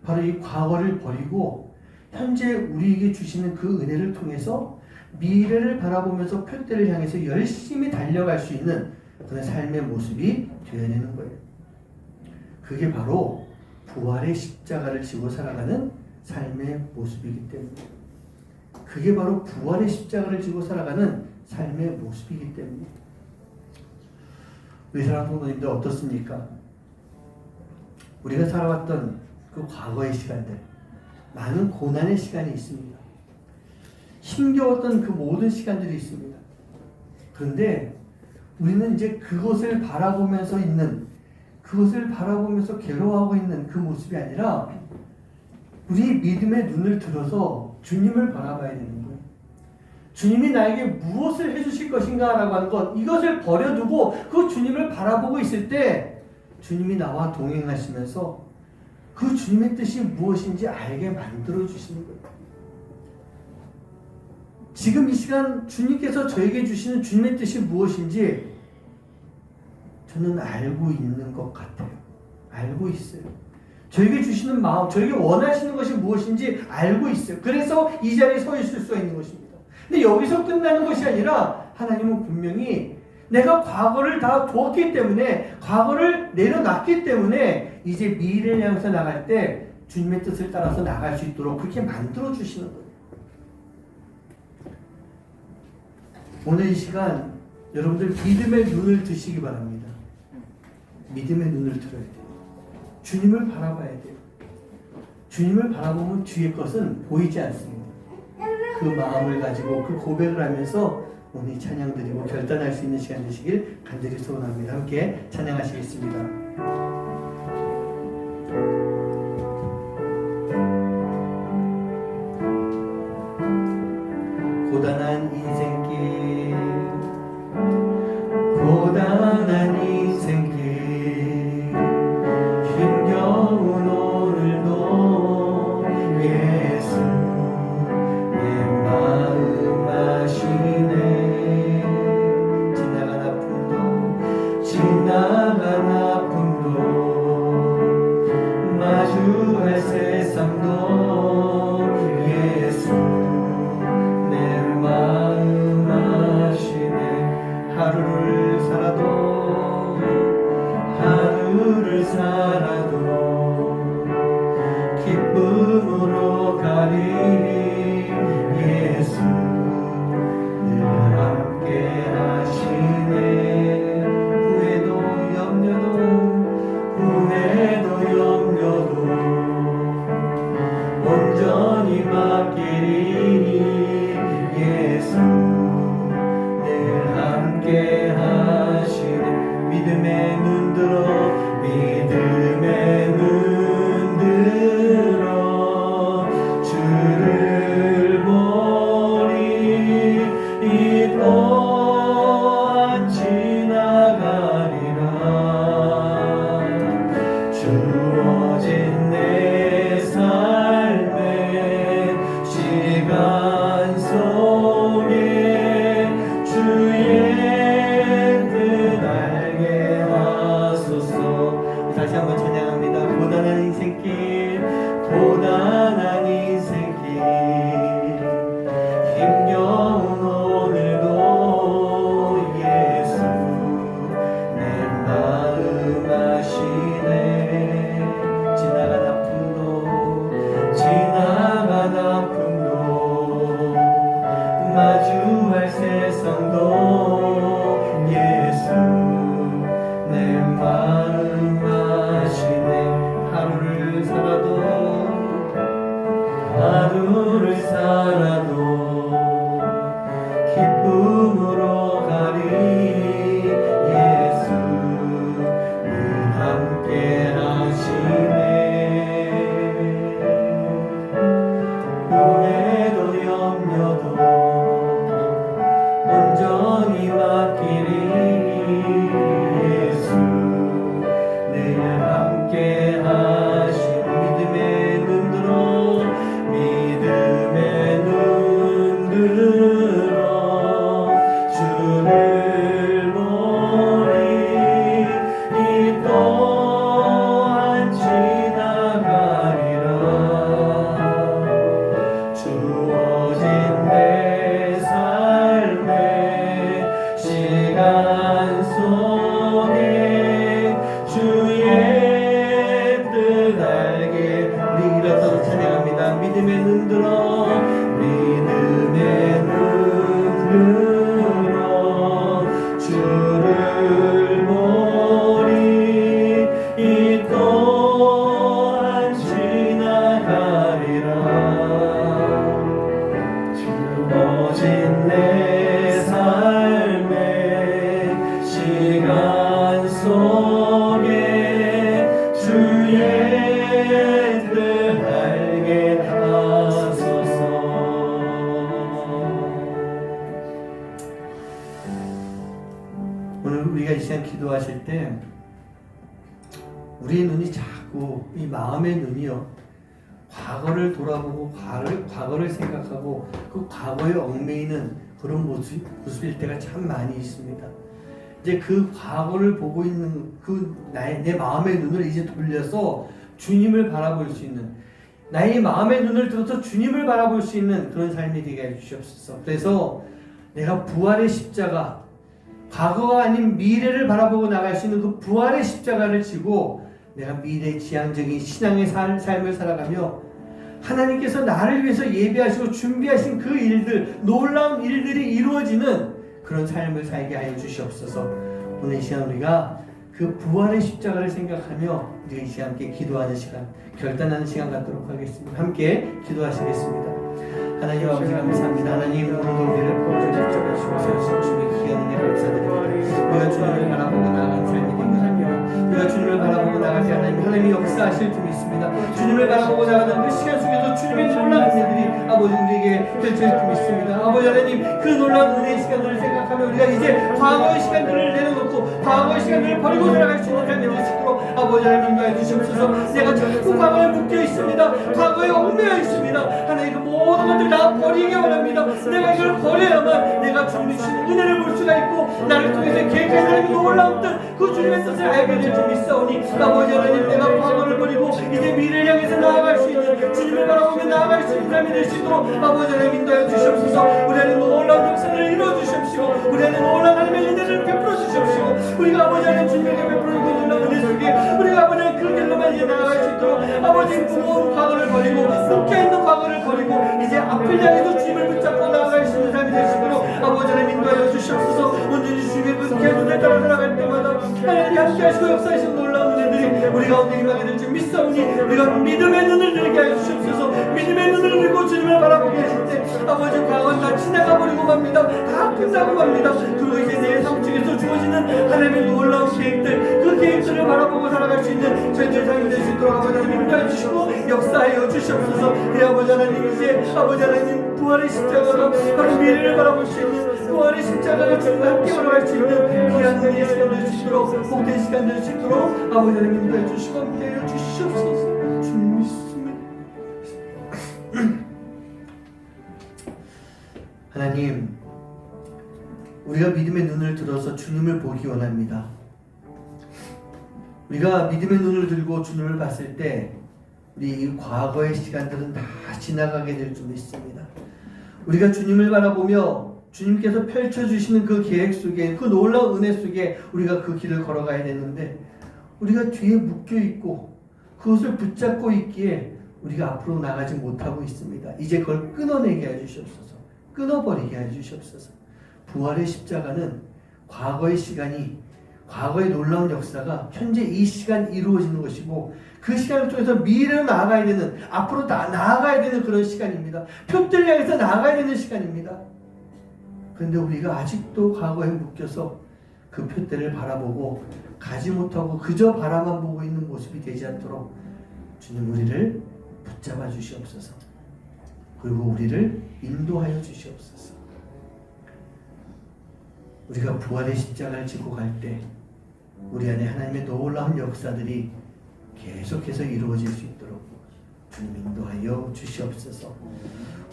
바로 이 과거를 버리고 현재 우리에게 주시는 그 은혜를 통해서 미래를 바라보면서 표대를 향해서 열심히 달려갈 수 있는 그런 삶의 모습이 되어야 되는 거예요. 그게 바로 부활의 십자가를 지고 살아가는 삶의 모습이기 때문에, 그게 바로 부활의 십자가를 지고 살아가는 삶의 모습이기 때문에. 우리 사랑하는 성도님들 어떻습니까? 우리가 살아왔던 그 과거의 시간들, 많은 고난의 시간이 있습니다. 힘겨웠던 그 모든 시간들이 있습니다. 그런데 우리는 이제 그것을 바라보면서 그것을 바라보면서 괴로워하고 있는 그 모습이 아니라 우리 믿음의 눈을 들어서 주님을 바라봐야 되는 거예요. 주님이 나에게 무엇을 해주실 것인가 라고 하는 것, 이것을 버려두고 그 주님을 바라보고 있을 때 주님이 나와 동행하시면서 그 주님의 뜻이 무엇인지 알게 만들어 주시는 거예요. 지금 이 시간 주님께서 저에게 주시는 주님의 뜻이 무엇인지 저는 알고 있는 것 같아요. 알고 있어요. 저에게 주시는 마음, 저에게 원하시는 것이 무엇인지 알고 있어요. 그래서 이 자리에 서 있을 수가 있는 것입니다. 근데 여기서 끝나는 것이 아니라 하나님은 분명히 내가 과거를 다 두었기 때문에, 과거를 내려놨기 때문에 이제 미래를 향해서 나갈 때 주님의 뜻을 따라서 나갈 수 있도록 그렇게 만들어 주시는 거예요. 오늘 이 시간 여러분들 믿음의 눈을 뜨시기 바랍니다. 믿음의 눈을 들어야 돼요. 주님을 바라봐야 돼요. 주님을 바라보면 뒤의 것은 보이지 않습니다. 그 마음을 가지고 그 고백을 하면서 오늘 찬양 드리고 결단할 수 있는 시간 되시길 간절히 소원합니다. 함께 찬양하시겠습니다. 고단한 인생길 고단한 인생길 힘겨운 오늘도 예수 내 마음 아시네 지나간 아픔도 마주할 세상도 예수 내 마음 아시네 하루를 살아도 기쁨으로 가리 예수 늘 함께 하시네 후회도 염려도 온전히 맡기리 예수 늘 함께 하시네 믿음의 눈 들어 주를 보리 이 또한 지나가리라 주어진 내 삶의 시간 속에 주의 뜻 알게 하소서 다시 한번 찬양합니다. 고단한 인생길 힘겨운 오늘도 예수 내 마음 아시네 지나간 아픔도 마주할 세상도 예수 내 마음 아시네 하루를 살아도 기쁨으로 가리 예수 늘 함께 하시네 후회도 염려도 온전히 맡기리 예수 늘 함께 하시네 믿음의 눈 들어 주를 보리 이 또한 지나가리라 주어진 내 삶의 시간 속에 주의 뜻 알게 우리 일어서서 찬양합니다. 믿음의 눈 들어 주를 보리 이 또한 지나가리라 주어진 내 삶의 시간 속에 주의 뜻 알게 하소서 오늘 우리가 이 시간 기도하실 때 우리의 눈이 자꾸 이 마음의 눈이요 과거를 돌아보고 과거를 생각하고 그 과거에 얽매이는 그런 모습일 때가 참 많이 있습니다. 이제 그 과거를 보고 있는 내 마음의 눈을 이제 돌려서 주님을 바라볼 수 있는 나의 마음의 눈을 들어서 주님을 바라볼 수 있는 그런 삶이 되게 해주시옵소서. 그래서 내가 부활의 십자가 과거가 아닌 미래를 바라보고 나갈 수 있는 그 부활의 십자가를 지고 내가 미래 지향적인 신앙의 삶을 살아가며 하나님께서 나를 위해서 예비하시고 준비하신 그 일들 놀라운 일들이 이루어지는 그런 삶을 살게 하여 주시옵소서. 오늘 이 시간 우리가 그 부활의 십자가를 생각하며 우리가 이 시간 함께 기도하는 시간, 결단하는 시간 갖도록 하겠습니다. 함께 기도하시겠습니다. 하나님 아버지 감사합니다. 하나님 오늘도 우리를 포함해 주셔서 주님의 귀한 은혜 감사드립니다. 우리가 주님을 바라보고 나아가는 삶이 되게 하며 우리가 주님을 바라보고 나갈 때 하나님이 역사하실 줄 믿습니다. 주님을 바라보고 나가는 그 시간 속에서 주님의 놀라운 은혜들이 아버지 우리에게 펼쳐질 줄 믿습니다. 아버지 하나님 그 놀라운 은혜의 시간들을 생각하며 우리가 이제 과거의 시간들을 내려놓고 과거의 시간들을 버리고 살아갈 수 있는 삶이 될 수 있도록 아버지 하나님 인도해 주시옵소서. 내가 자꾸 과거에 묶여 있습니다. 과거에 얽매여 있습니다. 하나님 그 모든 것들 다 버리기 원합니다. 내가 이걸 버려야만 내가 주님이 주신 은혜를 볼 수가 있고 나를 통해서 계획하신 하나님의 놀라운 뜻 그 주님의 뜻을 알게 될 줄 믿사오니 아버지 하나님 내가 과거를 버리고 이제 미래를 향해서 나아갈 수 있는 주님을 바라보며 나아갈 수 있는 삶이 될 수 있도록 아버지 하나님 인도해 주시옵소서. 우리 안에 놀라운 역사를 이루어 주시옵시고 우리 안에 놀라운 하나님의 은혜를 베풀어 주시옵시고 우리가 아버지 하나님 주님에게 베풀어 그 놀라운 은혜 속에 우리가 아버지 하나님 그 길로만 이제 나아갈 수 있도록 아버지 무거운 과거를 버리고 묶여있는 과거를 버리고 이제 앞을 향해서 주님을 붙잡고 나아갈 수 있는 삶이 될 수 있도록 아버지 하나님 인도하여 주시옵소서. 온전히 주님의 그 계획을 따라 살아갈 때마다 하나님이 함께 하시고 역사하시는 놀라운 은혜들이 우리 가운데 임하게 될 줄 믿사오니 우리가 믿음의 눈을 들게 하여 주시옵소서. 믿음의 눈을 들고 주님을 바라보게 하실 때 아버지 과거는 다 지나가 버리고 맙니다. 다 끝나고 맙니다. 그리고 이제 내 삶 속에서 주어지는 하나님의 놀라운 계획들 그 계획들을 바라보고 살아갈 수 있는 저희들 삶이 될 수 있도록 아버지 하나님 인도해 주시고 역사하여 주시옵소서. 우리 아버지 하나님 이제 아버지 하나님 부활의 십자가로 바로 미래를 바라볼 수 있는 부활의 십자가를 주님과 함께 걸어갈 수 있는 귀한 은혜의 시간 될 수 있도록 복된 시간 될 수 있도록 아버지 하나님 인도해 주시고 함께하여 주시옵소서. 주님 믿습니다. 하나님 우리가 믿음의 눈을 들어서 주님을 보기 원합니다. 우리가 믿음의 눈을 들고 주님을 봤을 때 우리 이 과거의 시간들은 다 지나가게 될 줄 믿습니다. 우리가 주님을 바라보며 주님께서 펼쳐주시는 그 계획 속에 그 놀라운 은혜 속에 우리가 그 길을 걸어가야 되는데 우리가 뒤에 묶여있고 그것을 붙잡고 있기에 우리가 앞으로 나가지 못하고 있습니다. 이제 그걸 끊어내게 해주시옵소서. 끊어버리게 해주시옵소서. 부활의 십자가는 과거의 시간이 과거의 놀라운 역사가 현재 이 시간 이루어지는 것이고 그 시간을 통해서 미래로 나아가야 되는 앞으로 나아가야 되는 그런 시간입니다. 표대를 향해서 나아가야 되는 시간입니다. 그런데 우리가 아직도 과거에 묶여서 그 표대를 바라보고 가지 못하고 그저 바라만 보고 있는 모습이 되지 않도록 주님 우리를 붙잡아 주시옵소서. 그리고 우리를 인도하여 주시옵소서. 우리가 부활의 십자가를 지고 갈 때 우리 안에 하나님의 놀라운 역사들이 계속해서 이루어질 수 있도록 주님 인도하여 주시옵소서.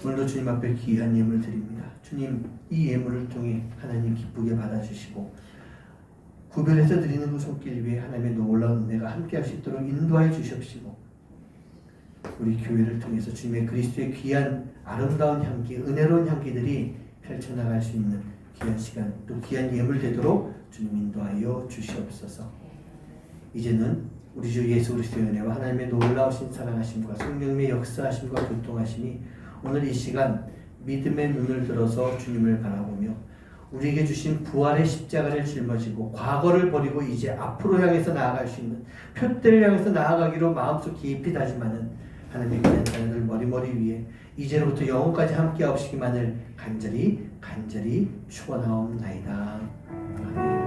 오늘도 주님 앞에 귀한 예물 드립니다. 주님 이 예물을 통해 하나님 기쁘게 받아주시고 구별해서 드리는 그 손길 위에 하나님의 놀라운 은혜가 함께 할 수 있도록 인도하여 주시옵시고 우리 교회를 통해서 주님의 그리스도의 귀한 아름다운 향기 은혜로운 향기들이 펼쳐나갈 수 있는 귀한 시간 또 귀한 예물 되도록 주님 인도하여 주시옵소서. 이제는 우리 주 예수 그리스도의 은혜와 하나님의 놀라우신 사랑하심과 성령님의 역사하심과 교통하심이 오늘 이 시간 믿음의 눈을 들어서 주님을 바라보며 우리에게 주신 부활의 십자가를 짊어지고 과거를 버리고 이제 앞으로 향해서 나아갈 수 있는 표대를 향해서 나아가기로 마음속 깊이 다짐하는 하나님의 귀한 자녀들 머리머리 위에 이제로부터 영원까지 함께 하시기만을 간절히 축원하옵나이다. 아멘.